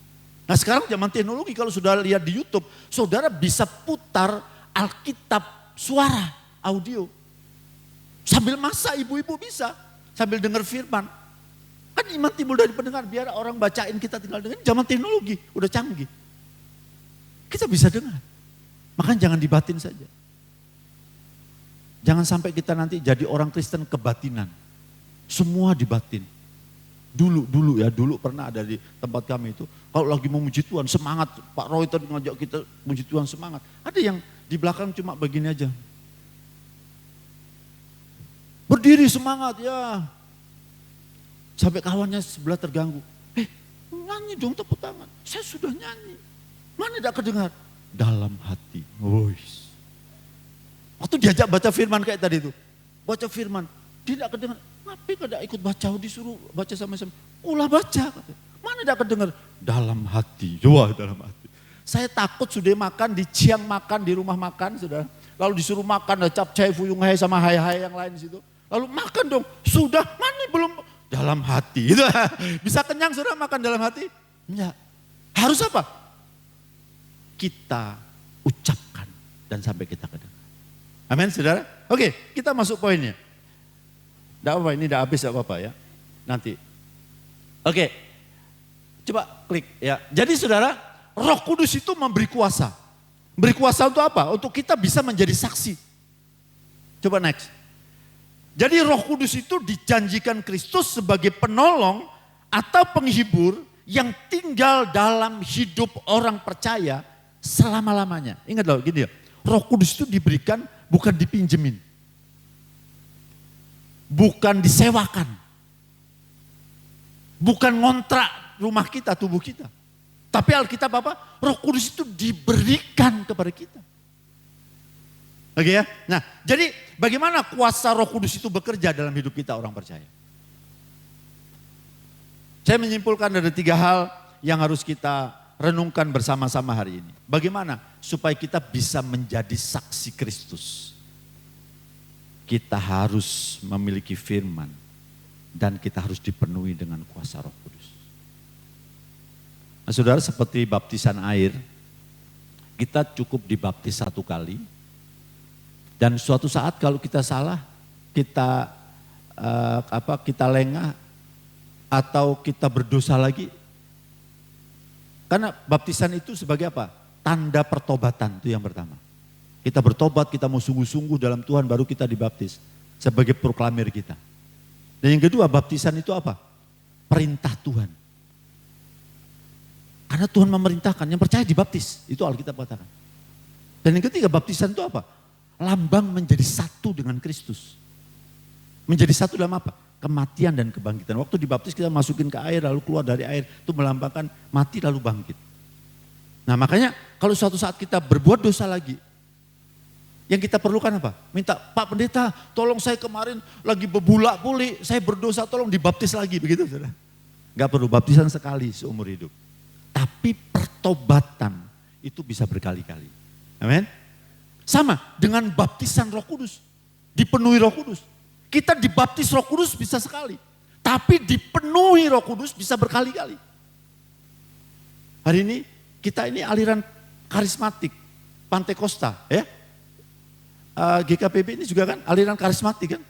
Nah sekarang zaman teknologi kalau sudah lihat di YouTube, saudara bisa putar Alkitab suara, audio. Sambil masak ibu-ibu bisa, sambil dengar firman. Kan iman timbul dari pendengar, biar orang bacain kita tinggal dengar. Zaman teknologi udah canggih. Kita bisa dengar. Makanya jangan dibatin saja. Jangan sampai kita nanti jadi orang Kristen kebatinan. Semua dibatin. Dulu pernah ada di tempat kami itu. Kalau lagi memuji Tuhan semangat. Pak Roy tadi ngajak kita memuji Tuhan semangat. Ada yang di belakang cuma begini aja. Berdiri semangat ya. Sampai kawannya sebelah terganggu. Nyanyi dong tepuk tangan. Saya sudah nyanyi. Mana tidak kedengar? Dalam hati. Waktu diajak baca firman kayak tadi itu. Baca firman. Tidak kedengar. Ngapain tidak ikut baca? Disuruh baca sama-sama. Ulah baca. Mana tidak kedengar? Dalam hati. Coba dalam hati. Saya takut sudah makan, di ciang makan, di rumah makan. Sudah. Lalu disuruh makan. Ada capcay, fuyung hai sama hai-hai yang lain di situ. Lalu makan dong. Sudah, mana belum. Dalam hati. Itu bisa kenyang sudah makan dalam hati? Enggak. Harus apa? Kita ucapkan dan sampai kita kedengar. Amin saudara? Oke, kita masuk poinnya. Tidak apa-apa, ini udah habis, tidak apa-apa ya. Nanti. Oke, coba klik ya. Jadi saudara, Roh Kudus itu memberi kuasa. Memberi kuasa untuk apa? Untuk kita bisa menjadi saksi. Coba next. Jadi Roh Kudus itu dijanjikan Kristus sebagai penolong atau penghibur yang tinggal dalam hidup orang percaya selama-lamanya. Ingat loh gini ya, Roh Kudus itu diberikan bukan dipinjemin. Bukan disewakan. Bukan ngontrak rumah kita, tubuh kita. Tapi Alkitab apa? Roh Kudus itu diberikan kepada kita. Oke ya. Nah, jadi bagaimana kuasa Roh Kudus itu bekerja dalam hidup kita orang percaya? Saya menyimpulkan ada 3 hal yang harus kita renungkan bersama-sama hari ini. Bagaimana supaya kita bisa menjadi saksi Kristus? Kita harus memiliki firman dan kita harus dipenuhi dengan kuasa Roh Kudus. Nah, saudara, seperti baptisan air, kita cukup dibaptis 1 kali. Dan suatu saat kalau kita salah, kita kita lengah atau kita berdosa lagi. Karena baptisan itu sebagai apa? Tanda pertobatan, itu yang pertama. Kita bertobat, kita mau sungguh-sungguh dalam Tuhan, baru kita dibaptis. Sebagai proklamir kita. Dan yang kedua, baptisan itu apa? Perintah Tuhan. Karena Tuhan memerintahkan, yang percaya dibaptis. Itu Alkitab katakan. Dan yang ketiga, baptisan itu apa? Lambang menjadi satu dengan Kristus. Menjadi satu dalam apa? Kematian dan kebangkitan. Waktu dibaptis kita masukin ke air lalu keluar dari air. Itu melambangkan mati lalu bangkit. Nah makanya kalau suatu saat kita berbuat dosa lagi. Yang kita perlukan apa? Minta, Pak Pendeta tolong saya kemarin lagi bebulak-buli. Saya berdosa tolong dibaptis lagi. Begitu saudara. Gak perlu baptisan sekali seumur hidup. Tapi pertobatan itu bisa berkali-kali. Amin. Sama dengan baptisan Roh Kudus. Dipenuhi Roh Kudus. Kita dibaptis Roh Kudus bisa sekali. Tapi dipenuhi Roh Kudus bisa berkali-kali. Hari ini kita ini aliran karismatik. Pantekosta ya. GKPB ini juga kan aliran karismatik kan.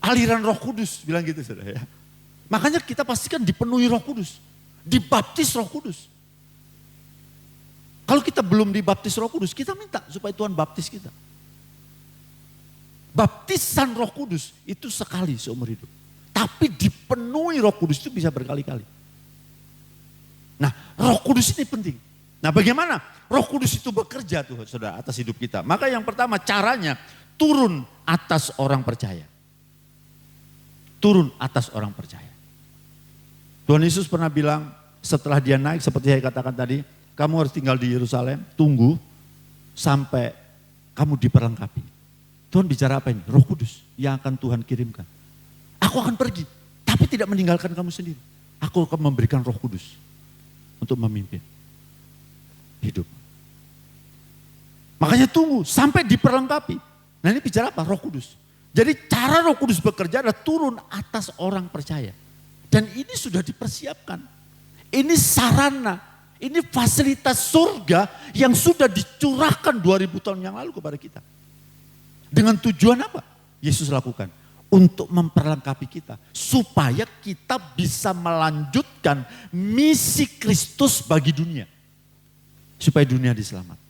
Aliran Roh Kudus bilang gitu saudara ya. Makanya kita pastikan dipenuhi Roh Kudus. Dibaptis Roh Kudus. Kalau kita belum dibaptis Roh Kudus, kita minta supaya Tuhan baptis kita. Baptisan Roh Kudus itu sekali seumur hidup. Tapi dipenuhi Roh Kudus itu bisa berkali-kali. Nah, Roh Kudus ini penting. Nah, bagaimana Roh Kudus itu bekerja tuh saudara atas hidup kita? Maka yang pertama caranya turun atas orang percaya. Turun atas orang percaya. Tuhan Yesus pernah bilang setelah dia naik seperti saya katakan tadi, kamu harus tinggal di Yerusalem, tunggu sampai kamu diperlengkapi. Tuhan bicara apa ini? Roh Kudus yang akan Tuhan kirimkan. Aku akan pergi, tapi tidak meninggalkan kamu sendiri. Aku akan memberikan Roh Kudus untuk memimpin hidup. Makanya tunggu sampai diperlengkapi. Nah ini bicara apa? Roh Kudus. Jadi cara Roh Kudus bekerja adalah turun atas orang percaya. Dan ini sudah dipersiapkan. Ini sarana, ini fasilitas surga yang sudah dicurahkan 2000 tahun yang lalu kepada kita. Dengan tujuan apa? Yesus lakukan. Untuk memperlengkapi kita. Supaya kita bisa melanjutkan misi Kristus bagi dunia. Supaya dunia diselamatkan.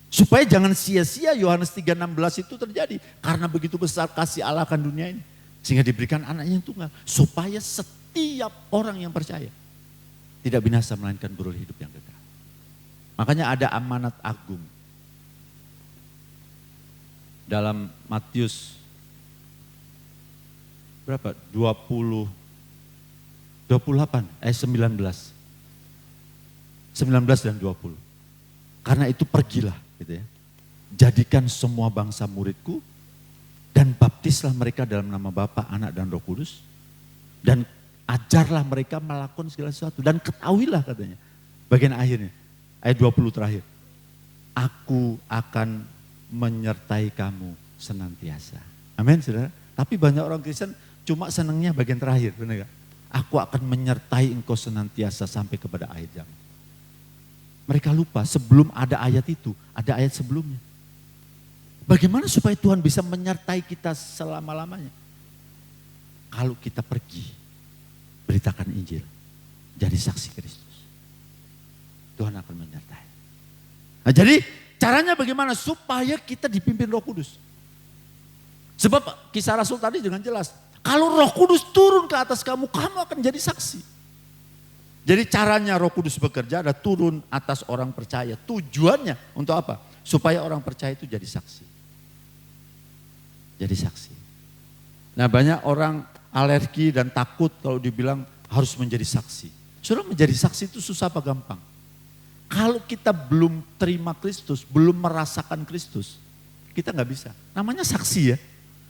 Supaya jangan sia-sia Yohanes 3:16 itu terjadi. Karena begitu besar kasih Allah akan dunia ini. Sehingga diberikan anaknya yang tunggal. Supaya setiap orang yang percaya. Tidak binasa melainkan beroleh hidup yang kekal. Makanya ada amanat agung. Dalam Matius berapa? 28 19. 19 dan 20. Karena itu pergilah gitu ya. Jadikan semua bangsa muridku dan baptislah mereka dalam nama Bapa, Anak dan Roh Kudus dan ajarlah mereka melakukan segala sesuatu dan ketahuilah katanya. Bagian akhirnya ayat 20 terakhir. Aku akan menyertai kamu senantiasa. Amin saudara. Tapi banyak orang Kristen cuma senangnya bagian terakhir. Benar gak? Aku akan menyertai engkau senantiasa sampai kepada akhir zaman. Mereka lupa sebelum ada ayat itu, ada ayat sebelumnya. Bagaimana supaya Tuhan bisa menyertai kita selama-lamanya? Kalau kita pergi, beritakan Injil, jadi saksi Kristus. Tuhan akan menyertai. Nah, jadi caranya bagaimana supaya kita dipimpin Roh Kudus? Sebab kisah Rasul tadi dengan jelas. Kalau Roh Kudus turun ke atas kamu, kamu akan jadi saksi. Jadi caranya Roh Kudus bekerja adalah turun atas orang percaya. Tujuannya untuk apa? Supaya orang percaya itu jadi saksi. Jadi saksi. Nah banyak orang alergi dan takut kalau dibilang harus menjadi saksi. Saudara, menjadi saksi itu susah apa gampang? Kalau kita belum terima Kristus, belum merasakan Kristus, kita nggak bisa. Namanya saksi ya.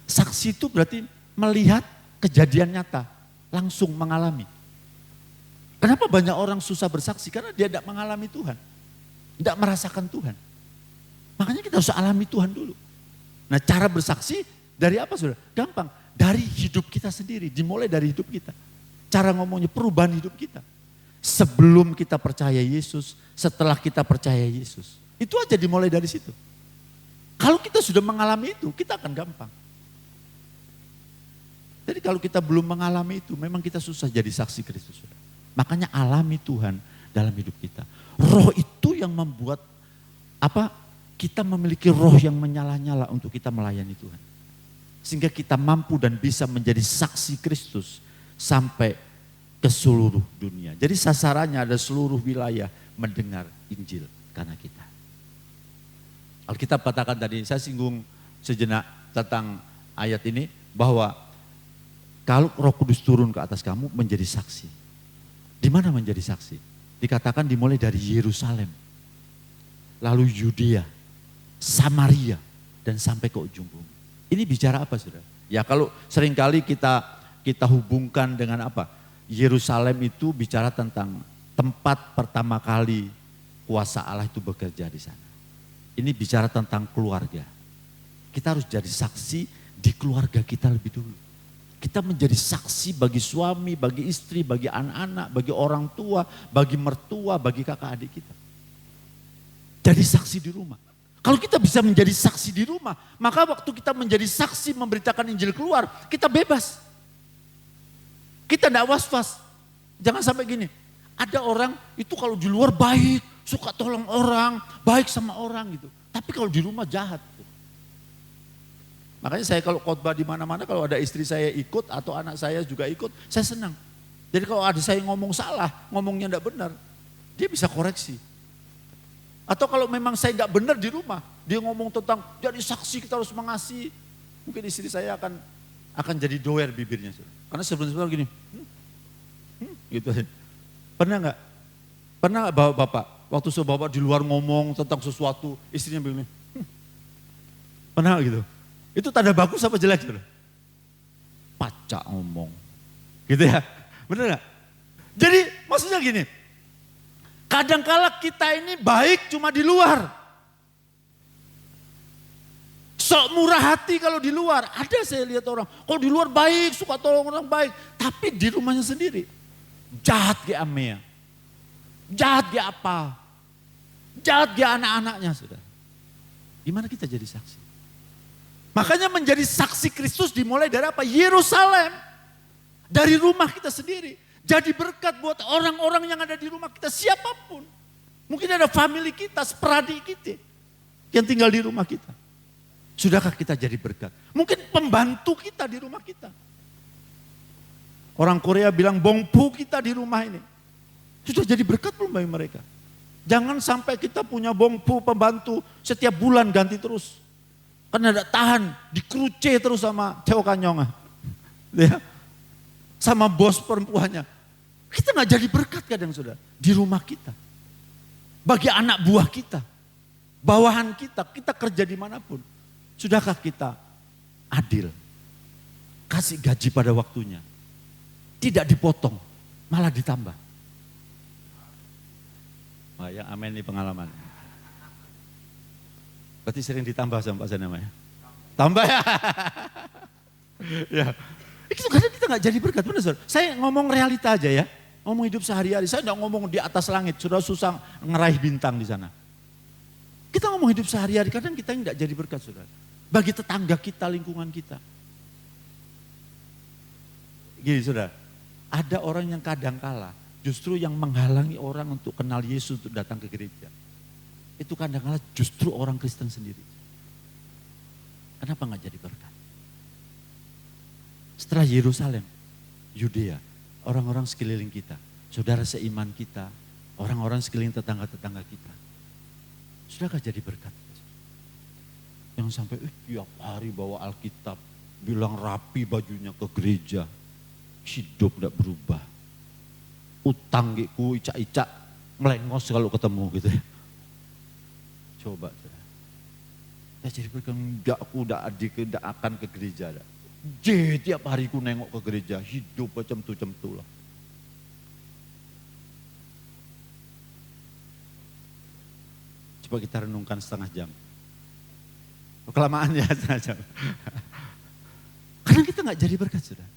Saksi itu berarti melihat kejadian nyata, langsung mengalami. Kenapa banyak orang susah bersaksi? Karena dia tidak mengalami Tuhan. Tidak merasakan Tuhan. Makanya kita harus alami Tuhan dulu. Nah, cara bersaksi dari apa saudara? Gampang. Dari hidup kita sendiri. Dimulai dari hidup kita. Cara ngomongnya perubahan hidup kita. Sebelum kita percaya Yesus, setelah kita percaya Yesus. Itu aja dimulai dari situ. Kalau kita sudah mengalami itu, kita akan gampang. Jadi kalau kita belum mengalami itu, memang kita susah jadi saksi Kristus. Makanya alami Tuhan dalam hidup kita. Roh itu yang membuat kita memiliki roh yang menyala-nyala untuk kita melayani Tuhan. Sehingga kita mampu dan bisa menjadi saksi Kristus sampai ke seluruh dunia. Jadi sasarannya ada seluruh wilayah mendengar Injil karena kita. Alkitab katakan tadi, saya singgung sejenak tentang ayat ini, bahwa kalau Roh Kudus turun ke atas kamu menjadi saksi. Di mana menjadi saksi? Dikatakan dimulai dari Yerusalem, lalu Yudea, Samaria, dan sampai ke ujung bumi. Ini bicara apa saudara? Ya kalau seringkali kita hubungkan dengan apa? Yerusalem itu bicara tentang tempat pertama kali kuasa Allah itu bekerja di sana. Ini bicara tentang keluarga. Kita harus jadi saksi di keluarga kita lebih dulu. Kita menjadi saksi bagi suami, bagi istri, bagi anak-anak, bagi orang tua, bagi mertua, bagi kakak adik kita. Jadi saksi di rumah. Kalau kita bisa menjadi saksi di rumah, maka waktu kita menjadi saksi memberitakan Injil keluar, kita bebas. Kita tidak was-was. Jangan sampai gini, ada orang itu kalau di luar baik, suka tolong orang, baik sama orang gitu. Tapi kalau di rumah jahat. Makanya saya kalau khotbah di mana-mana, kalau ada istri saya ikut atau anak saya juga ikut, saya senang. Jadi kalau ada saya ngomong salah, ngomongnya tidak benar, dia bisa koreksi. Atau kalau memang saya nggak benar di rumah, dia ngomong tentang jadi saksi kita harus mengasihi. Mungkin istri saya akan jadi doer bibirnya. Karena sebenarnya gini, gitu. Pernah nggak? Pernah nggak bapak? Waktu bapak di luar ngomong tentang sesuatu, istrinya begini. Pernah gitu? Itu tanda bagus apa jelek? Pacak ngomong. Gitu ya? Bener nggak? Jadi maksudnya gini, kadangkala kita ini baik cuma di luar. Sok murah hati kalau di luar. Ada saya lihat orang, kalau di luar baik, suka tolong orang baik. Tapi di rumahnya sendiri, jahat ke amea. Jahat ke apa? Jahat ke anak-anaknya sudah. Gimana kita jadi saksi? Makanya menjadi saksi Kristus dimulai dari apa? Yerusalem. Dari rumah kita sendiri. Jadi berkat buat orang-orang yang ada di rumah kita, siapapun. Mungkin ada family kita, seperadik kita yang tinggal di rumah kita. Sudahkah kita jadi berkat? Mungkin pembantu kita di rumah kita. Orang Korea bilang bongpu kita di rumah ini. Sudah jadi berkat belum bagi mereka? Jangan sampai kita punya bongpu pembantu setiap bulan ganti terus. Karena tidak tahan, dikeruce terus sama Theo Kanyonga. Ya. Sama bos perempuannya. Kita nggak jadi berkat kadang sudah di rumah kita. Bagi anak buah kita, bawahan kita kerja dimanapun. Sudahkah kita adil? Kasih gaji pada waktunya. Tidak dipotong, malah ditambah. Wah ya amin nih pengalaman. Berarti sering ditambah sama Pak Sana namanya. Tambah ya. Ya. Itu kadang kita nggak jadi berkat, benar saudara. Saya ngomong realita aja ya, ngomong hidup sehari-hari. Saya nggak ngomong di atas langit, sudah susah ngeraih bintang di sana. Kita ngomong hidup sehari-hari, kadang kita nggak jadi berkat saudara. Bagi tetangga kita, lingkungan kita. Gini saudara, ada orang yang kadang kala justru yang menghalangi orang untuk kenal Yesus untuk datang ke gereja. Itu kadang kala justru orang Kristen sendiri. Kenapa nggak jadi berkat? Setelah Yerusalem, Yudea, orang-orang sekeliling kita, saudara seiman kita, orang-orang sekeliling tetangga-tetangga kita. Sudahkah jadi berkat? Yang sampai tiap hari bawa Alkitab, bilang rapi bajunya ke gereja, hidup tidak berubah. Utang gitu, icak-icak, melengos kalau ketemu gitu ya. Coba. Ya jadi berkat, aku tidak akan ke gereja. Tiap hari ku nengok ke gereja, hidup macam tu lah. Coba kita renungkan setengah jam. Kelamaan ya setengah jam. Karena kita nggak jadi berkat, saudara.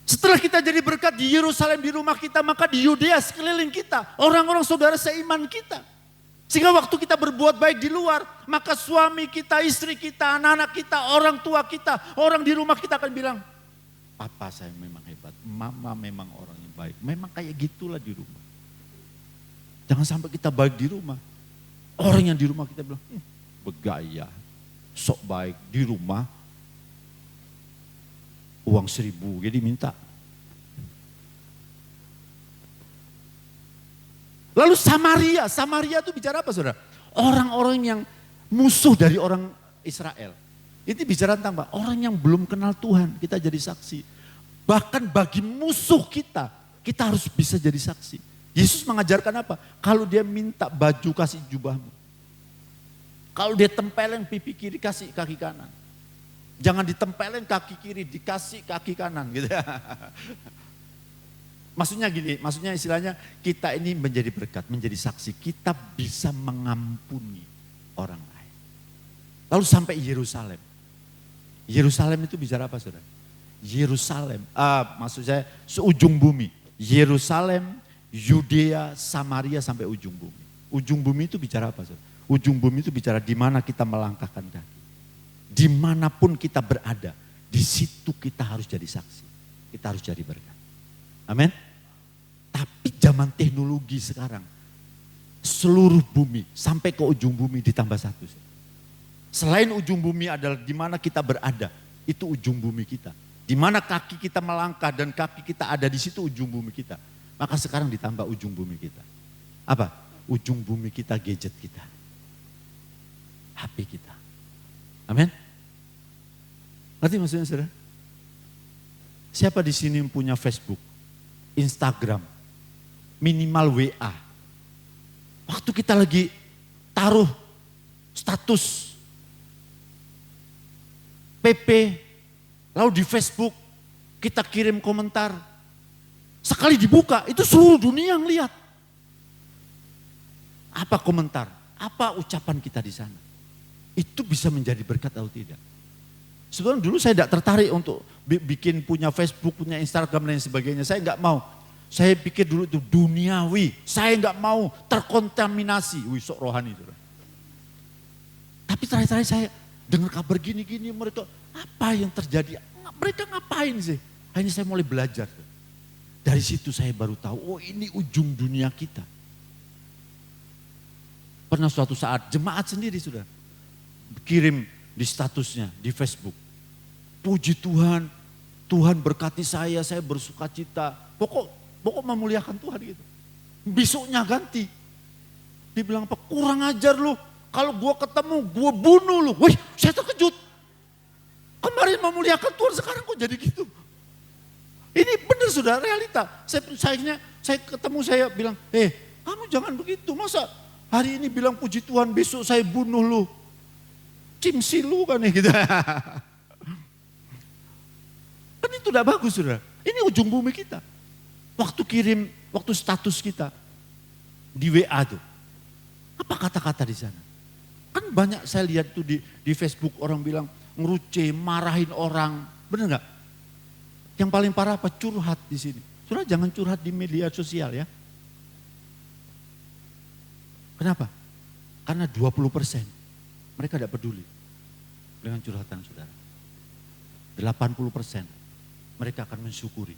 Setelah kita jadi berkat di Yerusalem, di rumah kita, maka di Yudea sekeliling kita, orang-orang saudara seiman kita. Sehingga waktu kita berbuat baik di luar, maka suami kita, istri kita, anak-anak kita, orang tua kita, orang di rumah kita akan bilang, papa saya memang hebat, mama memang orang yang baik. Memang kayak gitulah di rumah. Jangan sampai kita baik di rumah. Orang yang di rumah kita bilang, bergaya, sok baik di rumah. Uang 1.000, jadi minta. Lalu Samaria itu bicara apa, saudara? Orang-orang yang musuh dari orang Israel. Ini bicara tentang apa? Orang yang belum kenal Tuhan, kita jadi saksi. Bahkan bagi musuh kita harus bisa jadi saksi. Yesus mengajarkan apa? Kalau dia minta baju, kasih jubahmu. Kalau dia tempelin pipi kiri, kasih kaki kanan. Jangan ditempelin kaki kiri, dikasih kaki kanan gitu. Maksudnya gini, maksudnya istilahnya kita ini menjadi berkat, menjadi saksi. Kita bisa mengampuni orang lain. Lalu sampai Yerusalem. Yerusalem itu bicara apa, saudara? Yerusalem, maksud saya seujung bumi. Yerusalem, Yudea, Samaria sampai ujung bumi. Ujung bumi itu bicara apa, saudara? Ujung bumi itu bicara di mana kita melangkahkan kaki. Dimanapun kita berada, di situ kita harus jadi saksi. Kita harus jadi berkat. Amin. Tapi zaman teknologi sekarang, seluruh bumi sampai ke ujung bumi ditambah satu. Selain ujung bumi adalah di mana kita berada, itu ujung bumi kita. Di mana kaki kita melangkah dan kaki kita ada di situ ujung bumi kita. Maka sekarang ditambah ujung bumi kita. Apa? Ujung bumi kita, gadget kita. HP kita. Amin. Ngerti maksudnya, saudara? Siapa di sini yang punya Facebook, Instagram, minimal WA? Waktu kita lagi taruh status PP, lalu di Facebook kita kirim komentar, sekali dibuka itu seluruh dunia yang lihat. Apa komentar? Apa ucapan kita di sana? Itu bisa menjadi berkat atau tidak? Sebenarnya dulu saya tidak tertarik untuk bikin punya Facebook, punya Instagram dan sebagainya. Saya nggak mau. Saya pikir dulu itu duniawi. Saya nggak mau terkontaminasi. Wih, sok rohani. Saudara. Tapi terakhir-terakhir saya dengar kabar gini-gini. Mereka apa yang terjadi? Mereka ngapain sih? Hanya saya mulai belajar. Dari situ saya baru tahu, oh ini ujung dunia kita. Pernah suatu saat jemaat sendiri sudah kirim di statusnya di Facebook. Puji Tuhan, Tuhan berkati saya bersuka cita. Pokok memuliakan Tuhan gitu. Besoknya ganti. Dibilang apa? Kurang ajar lu. Kalau gua ketemu, gua bunuh lu. Wih, saya terkejut. Kemarin memuliakan Tuhan, sekarang kok jadi gitu. Ini benar sudah realita. Saya ketemu, saya bilang, kamu jangan begitu. Masa hari ini bilang puji Tuhan, besok saya bunuh lu. Cimsi lu kan ya gitu. Kan itu udah bagus saudara. Ini ujung bumi kita. Waktu status kita di WA tuh. Apa kata-kata di sana? Kan banyak saya lihat tuh di Facebook orang bilang ngeruce, marahin orang. Bener gak? Yang paling parah apa? Curhat di sini. Saudara jangan curhat di media sosial ya. Kenapa? Karena 20% mereka tidak peduli dengan curhatan saudara. 80% mereka akan mensyukuri.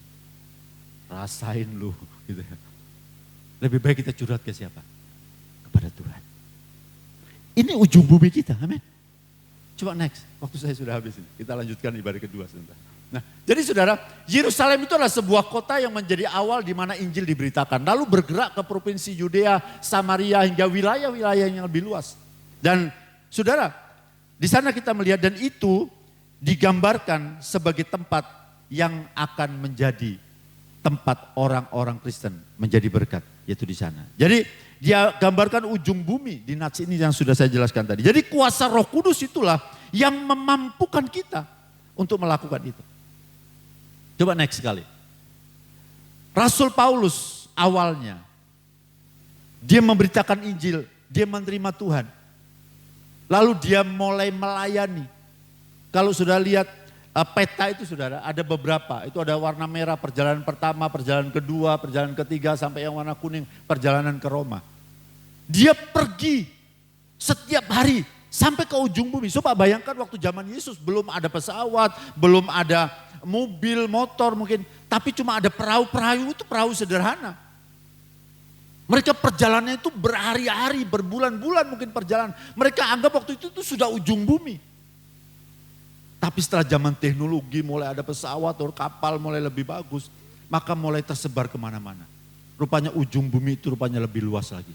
Rasain lu gitu ya. Lebih baik kita curhat ke siapa? Kepada Tuhan. Ini ujung bumi kita, amin. Coba next, waktu saya sudah habis ini. Kita lanjutkan ibadah kedua sebentar. Nah, jadi saudara, Yerusalem itu adalah sebuah kota yang menjadi awal di mana Injil diberitakan. Lalu bergerak ke provinsi Yudea, Samaria hingga wilayah-wilayah yang lebih luas. Dan saudara, di sana kita melihat dan itu digambarkan sebagai tempat yang akan menjadi tempat orang-orang Kristen menjadi berkat, yaitu di sana. Jadi dia gambarkan ujung bumi di nats ini yang sudah saya jelaskan tadi. Jadi kuasa Roh Kudus itulah yang memampukan kita untuk melakukan itu. Coba next sekali. Rasul Paulus awalnya Dia memberitakan Injil, dia menerima Tuhan. Lalu dia mulai melayani. Kalau sudah lihat peta itu saudara, ada beberapa. Itu ada warna merah perjalanan pertama, perjalanan kedua, perjalanan ketiga, sampai yang warna kuning perjalanan ke Roma. Dia pergi setiap hari sampai ke ujung bumi. Coba bayangkan waktu zaman Yesus belum ada pesawat, belum ada mobil, motor mungkin. Tapi cuma ada perahu-perahu, itu perahu sederhana. Mereka perjalanannya itu berhari-hari, berbulan-bulan mungkin perjalanan. Mereka anggap waktu itu sudah ujung bumi. Tapi setelah zaman teknologi mulai ada pesawat atau kapal mulai lebih bagus. Maka mulai tersebar kemana-mana. Rupanya ujung bumi itu rupanya lebih luas lagi.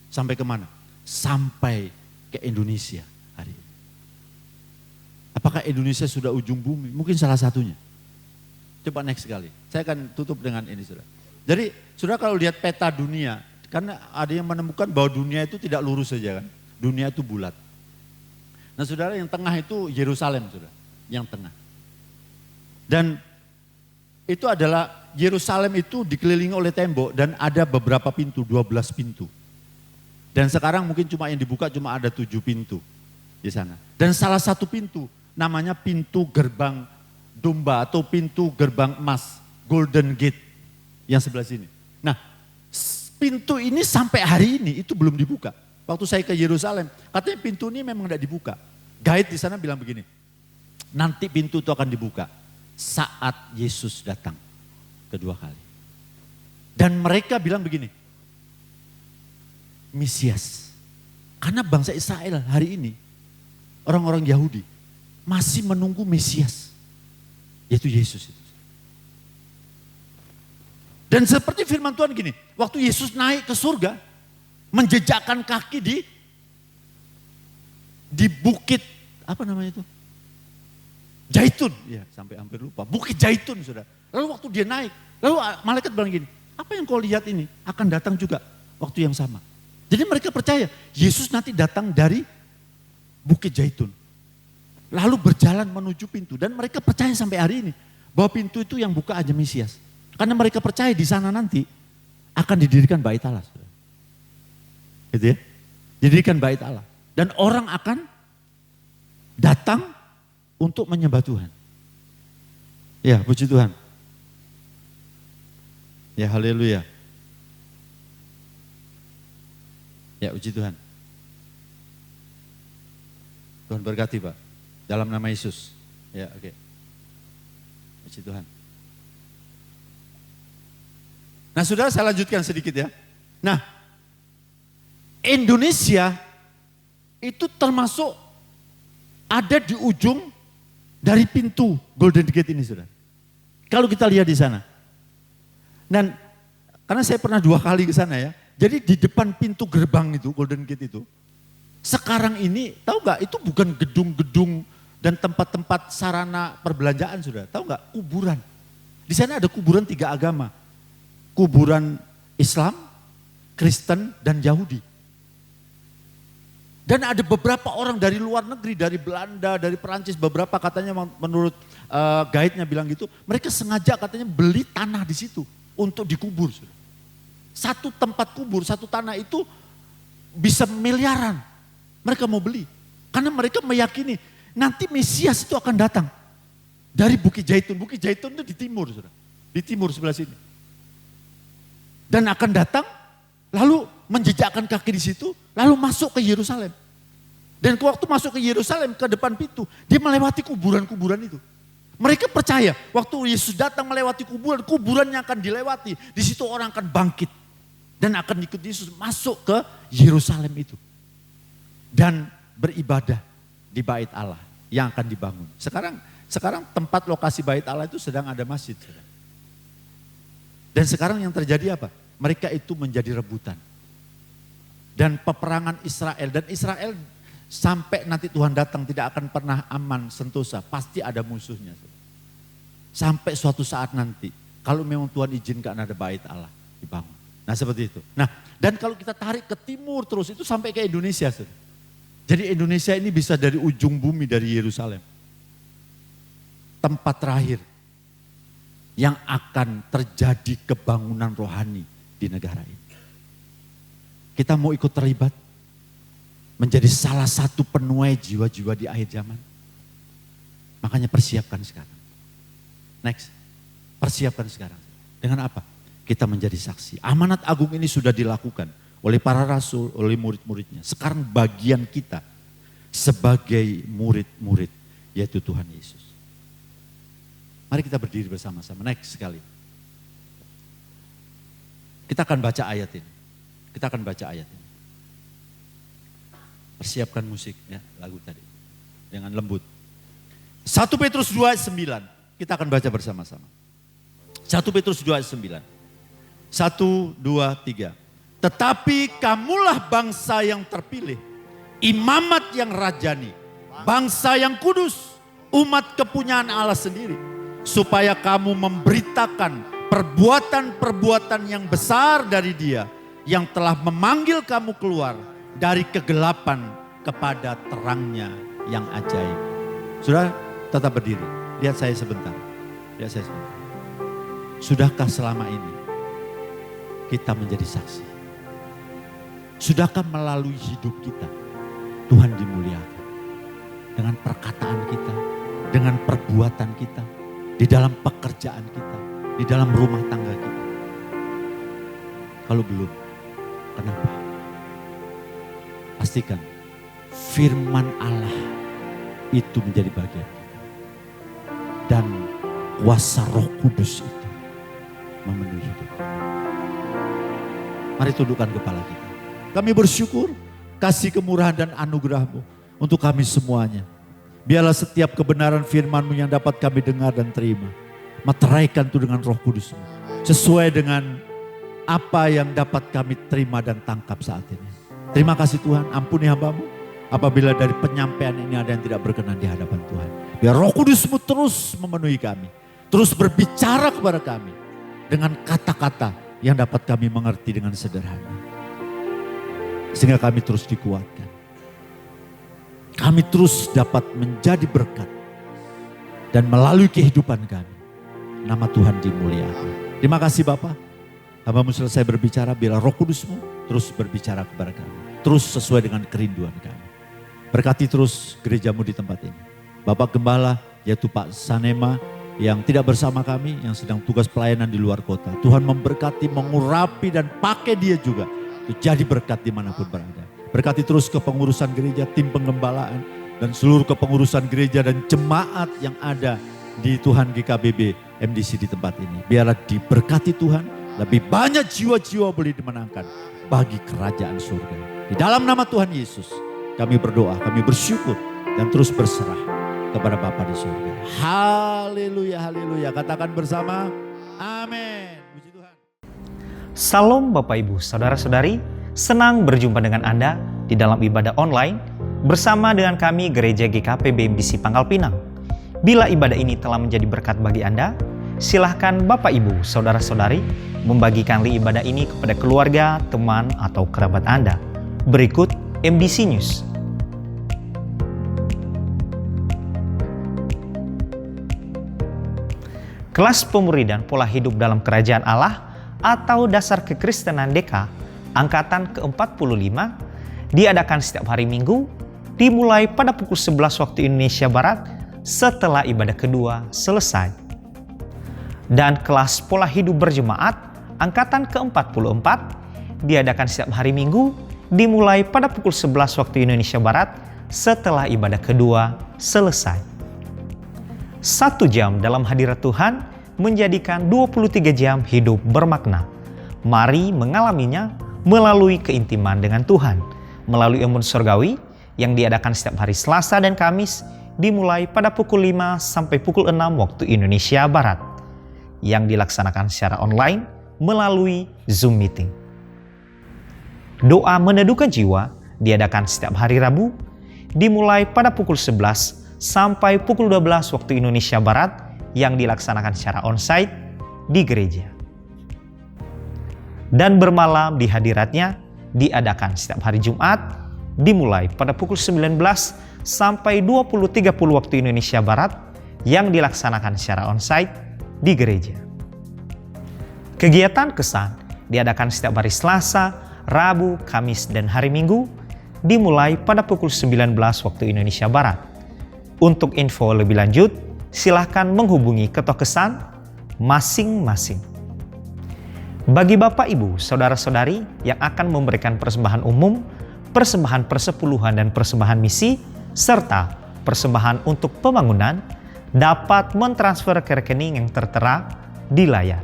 Sampai kemana? Sampai ke Indonesia hari ini. Apakah Indonesia sudah ujung bumi? Mungkin salah satunya. Coba next sekali. Saya akan tutup dengan ini saudara. Jadi saudara kalau lihat peta dunia, karena ada yang menemukan bahwa dunia itu tidak lurus saja kan. Dunia itu bulat. Nah saudara yang tengah itu Yerusalem saudara. Yang tengah. Dan itu adalah Yerusalem itu dikelilingi oleh tembok dan ada beberapa pintu, 12 pintu. Dan sekarang mungkin cuma yang dibuka cuma ada 7 pintu di sana. Dan salah satu pintu namanya pintu gerbang domba atau pintu gerbang emas, Golden Gate yang sebelah sini. Nah pintu ini sampai hari ini itu belum dibuka. Waktu saya ke Yerusalem katanya pintu ini memang tidak dibuka. Guide di sana bilang begini, nanti pintu itu akan dibuka saat Yesus datang kedua kali. Dan mereka bilang begini, Mesias. Karena bangsa Israel hari ini, orang-orang Yahudi masih menunggu Mesias. Yaitu Yesus itu. Dan seperti firman Tuhan gini, waktu Yesus naik ke surga, menjejakkan kaki di bukit, apa namanya itu? Zaitun, ya sampai hampir lupa. Bukit Zaitun saudara. Lalu waktu dia naik, lalu malaikat bilang gini, apa yang kau lihat ini akan datang juga waktu yang sama. Jadi mereka percaya Yesus nanti datang dari Bukit Zaitun. Lalu berjalan menuju pintu. Dan mereka percaya sampai hari ini bahwa pintu itu yang buka aja Mesias. Karena mereka percaya di sana nanti akan didirikan bait Allah. Gitu ya. Didirikan bait Allah. Dan orang akan datang untuk menyembah Tuhan. Ya puji Tuhan. Ya haleluya. Ya puji Tuhan. Tuhan berkati Pak. Dalam nama Yesus. Ya oke. Puji Tuhan. Nah saudara saya lanjutkan sedikit ya. Nah Indonesia itu termasuk ada di ujung dari pintu Golden Gate ini saudara. Kalau kita lihat di sana. Dan karena saya pernah 2 kali ke sana ya. Jadi di depan pintu gerbang itu, Golden Gate itu, sekarang ini tahu nggak itu bukan gedung-gedung dan tempat-tempat sarana perbelanjaan sudah, tahu nggak? Kuburan. Di sana ada kuburan 3 agama, kuburan Islam, Kristen dan Yahudi. Dan ada beberapa orang dari luar negeri, dari Belanda, dari Perancis, beberapa katanya menurut guide-nya bilang gitu, mereka sengaja katanya beli tanah di situ untuk dikubur sudah. Satu tempat kubur, satu tanah itu bisa miliaran. Mereka mau beli. Karena mereka meyakini nanti Mesias itu akan datang. Dari Bukit Zaitun. Bukit Zaitun itu di timur. Saudara. Di timur sebelah sini. Dan akan datang lalu menjejakkan kaki di situ. Lalu masuk ke Yerusalem. Dan waktu masuk ke Yerusalem ke depan pintu. Dia melewati kuburan-kuburan itu. Mereka percaya waktu Yesus datang melewati kuburan. Kuburannya akan dilewati. Di situ orang akan bangkit. Dan akan ikut Yesus masuk ke Yerusalem itu. Dan beribadah di bait Allah yang akan dibangun. Sekarang tempat lokasi bait Allah itu sedang ada masjid. Dan sekarang yang terjadi apa? Mereka itu menjadi rebutan. Dan peperangan Israel. Dan Israel sampai nanti Tuhan datang tidak akan pernah aman sentosa. Pasti ada musuhnya. Sampai suatu saat nanti. Kalau memang Tuhan izinkan ada bait Allah dibangun. Nah seperti itu. Nah dan kalau kita tarik ke timur terus itu sampai ke Indonesia. Jadi Indonesia ini bisa dari ujung bumi dari Yerusalem. Tempat terakhir yang akan terjadi kebangunan rohani di negara ini. Kita mau ikut terlibat menjadi salah satu penuai jiwa-jiwa di akhir zaman. Makanya persiapkan sekarang. Next, persiapkan sekarang. Dengan apa? Kita menjadi saksi. Amanat agung ini sudah dilakukan oleh para rasul, oleh murid-muridnya. Sekarang bagian kita sebagai murid-murid, yaitu Tuhan Yesus. Mari kita berdiri bersama-sama. Next sekali. Kita akan baca ayat ini. Kita akan baca ayat ini. Persiapkan musik ya, lagu tadi. Dengan lembut. 1 Petrus 2 ayat 9. Kita akan baca bersama-sama. 1 Petrus 2 ayat 9. 1, 2, 3. Tetapi kamulah bangsa yang terpilih, imamat yang rajani, bangsa yang kudus, umat kepunyaan Allah sendiri. Supaya kamu memberitakan perbuatan-perbuatan yang besar dari Dia yang telah memanggil kamu keluar dari kegelapan kepada terangnya yang ajaib. Sudah tetap berdiri, lihat saya sebentar. Lihat saya sebentar. Sudahkah selama ini kita menjadi saksi? Sudahkah melalui hidup kita Tuhan dimuliakan? Dengan perkataan kita, dengan perbuatan kita, di dalam pekerjaan kita, di dalam rumah tangga kita. Kalau belum, kenapa? Pastikan firman Allah itu menjadi bagian kita. Dan kuasa Roh Kudus itu memenuhi hidup. Mari tundukkan kepala kita. Kami bersyukur kasih kemurahan dan anugerah-Mu untuk kami semuanya. Biarlah setiap kebenaran firman-Mu yang dapat kami dengar dan terima. Meteraikan itu dengan Roh Kudus-Mu. Sesuai dengan apa yang dapat kami terima dan tangkap saat ini. Terima kasih Tuhan, ampuni hamba-Mu. Apabila dari penyampaian ini ada yang tidak berkenan di hadapan Tuhan. Biar Roh Kudus-Mu terus memenuhi kami. Terus berbicara kepada kami. Dengan kata-kata yang dapat kami mengerti dengan sederhana. Sehingga kami terus dikuatkan. Kami terus dapat menjadi berkat. Dan melalui kehidupan kami, nama Tuhan dimuliakan. Terima kasih Bapak. Hamba-Mu selesai berbicara, biarlah Roh Kudus-Mu terus berbicara kepada kami. Terus sesuai dengan kerinduan kami. Berkati terus gereja-Mu di tempat ini. Bapak Gembala, yaitu Pak Sanema, yang tidak bersama kami, yang sedang tugas pelayanan di luar kota. Tuhan memberkati, mengurapi dan pakai dia juga. Untuk jadi berkat dimanapun berada. Berkati terus kepengurusan gereja, tim penggembalaan, dan seluruh kepengurusan gereja dan jemaat yang ada di Tuhan GKBB MDC di tempat ini. Biarlah diberkati Tuhan, lebih banyak jiwa-jiwa boleh dimenangkan bagi kerajaan surga. Di dalam nama Tuhan Yesus, kami berdoa, kami bersyukur dan terus berserah kepada Bapa di surga. Haleluya, haleluya. Katakan bersama, amin. Puji Tuhan. Salam Bapak Ibu, Saudara-saudari, senang berjumpa dengan Anda di dalam ibadah online bersama dengan kami Gereja GKPB MDC Pangkal Pinang. Bila ibadah ini telah menjadi berkat bagi Anda, silahkan Bapak Ibu, Saudara-saudari membagikan link ibadah ini kepada keluarga, teman, atau kerabat Anda. Berikut MDC News. Kelas Pemuridan Pola Hidup dalam Kerajaan Allah atau Dasar Kekristenan DK Angkatan ke-45 diadakan setiap hari Minggu dimulai pada pukul 11 waktu Indonesia Barat setelah ibadah kedua selesai. Dan kelas Pola Hidup Berjemaat Angkatan ke-44 diadakan setiap hari Minggu dimulai pada pukul 11 waktu Indonesia Barat setelah ibadah kedua selesai. 1 jam dalam hadirat Tuhan menjadikan 23 jam hidup bermakna. Mari mengalaminya melalui keintiman dengan Tuhan, melalui embun surgawi yang diadakan setiap hari Selasa dan Kamis dimulai pada pukul 5 sampai pukul 6 waktu Indonesia Barat, yang dilaksanakan secara online melalui Zoom Meeting. Doa meneduhkan jiwa diadakan setiap hari Rabu dimulai pada pukul 11 sampai pukul 12 waktu Indonesia Barat yang dilaksanakan secara onsite di gereja. Dan bermalam di hadiratnya diadakan setiap hari Jumat dimulai pada pukul 19 sampai 20.30 waktu Indonesia Barat yang dilaksanakan secara onsite di gereja. Kegiatan kesan diadakan setiap hari Selasa, Rabu, Kamis, dan hari Minggu dimulai pada pukul 19 waktu Indonesia Barat. Untuk info lebih lanjut, silahkan menghubungi ketua kesan masing-masing. Bagi Bapak, Ibu, Saudara-saudari yang akan memberikan persembahan umum, persembahan persepuluhan dan persembahan misi, serta persembahan untuk pembangunan, dapat mentransfer ke rekening yang tertera di layar.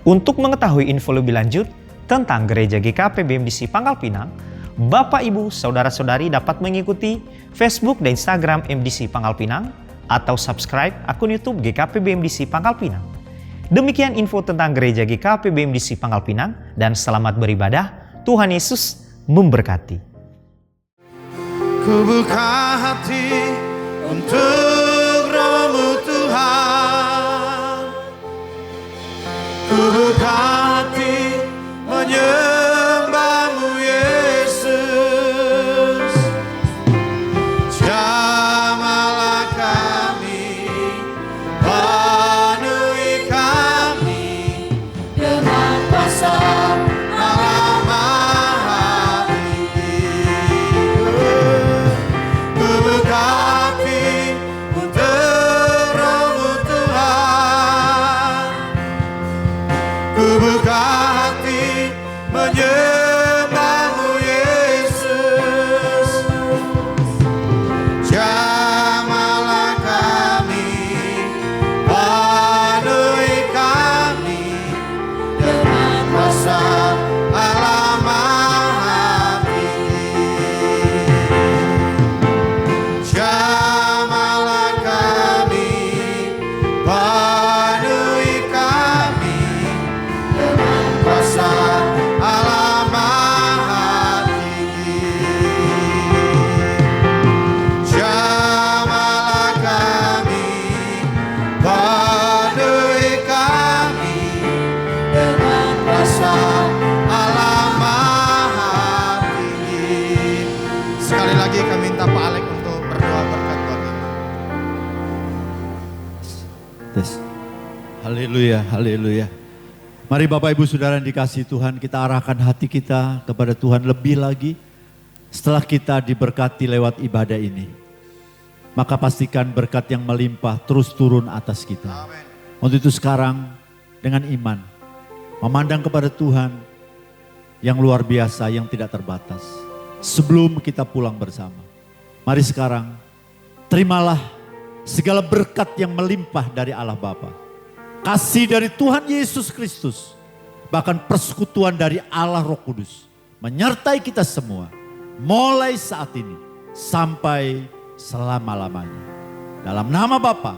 Untuk mengetahui info lebih lanjut tentang Gereja GKP BMDC Pangkal Pinang, Bapak, Ibu, Saudara-saudari dapat mengikuti Facebook dan Instagram MDC Pangkal Pinang atau subscribe akun YouTube GKP BMDC Pangkal Pinang. Demikian info tentang Gereja GKP BMDC Pangkal Pinang dan selamat beribadah. Tuhan Yesus memberkati. Ku buka hati untuk Roh-Mu Tuhan. Ku buka hati menyembah-Mu Yesus. Jamahlah kami, penuhi kami dengan kuasa Allah Maha Tinggi. Ku buka hati untuk Roh-Mu Tuhan. Ku buka hati menyembah-Mu Yesus. Jamahlah kami, penuhi kami dengan kuasa Allah Maha Tinggi. Jamahlah kami, penuhi kami dengan kuasa Allah Maha Tinggi. Jamahlah kami, penuhi kami dengan kuasa Allah Maha Tinggi. Sekali lagi kami minta Pak Alek untuk berdoa berkat buat kita. Yes. Haleluya, haleluya. Mari Bapak Ibu Saudara yang dikasihi Tuhan, kita arahkan hati kita kepada Tuhan lebih lagi. Setelah kita diberkati lewat ibadah ini, maka pastikan berkat yang melimpah terus turun atas kita. Amin. Untuk itu sekarang dengan iman, memandang kepada Tuhan yang luar biasa, yang tidak terbatas. Sebelum kita pulang bersama, mari sekarang terimalah segala berkat yang melimpah dari Allah Bapa, kasih dari Tuhan Yesus Kristus, bahkan persekutuan dari Allah Roh Kudus menyertai kita semua mulai saat ini sampai selama-lamanya. Dalam nama Bapa,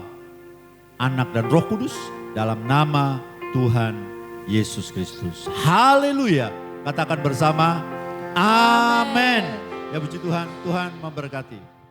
Anak dan Roh Kudus, dalam nama Tuhan Yesus Kristus. Haleluya. Katakan bersama, amin. Ya puji Tuhan, Tuhan memberkati.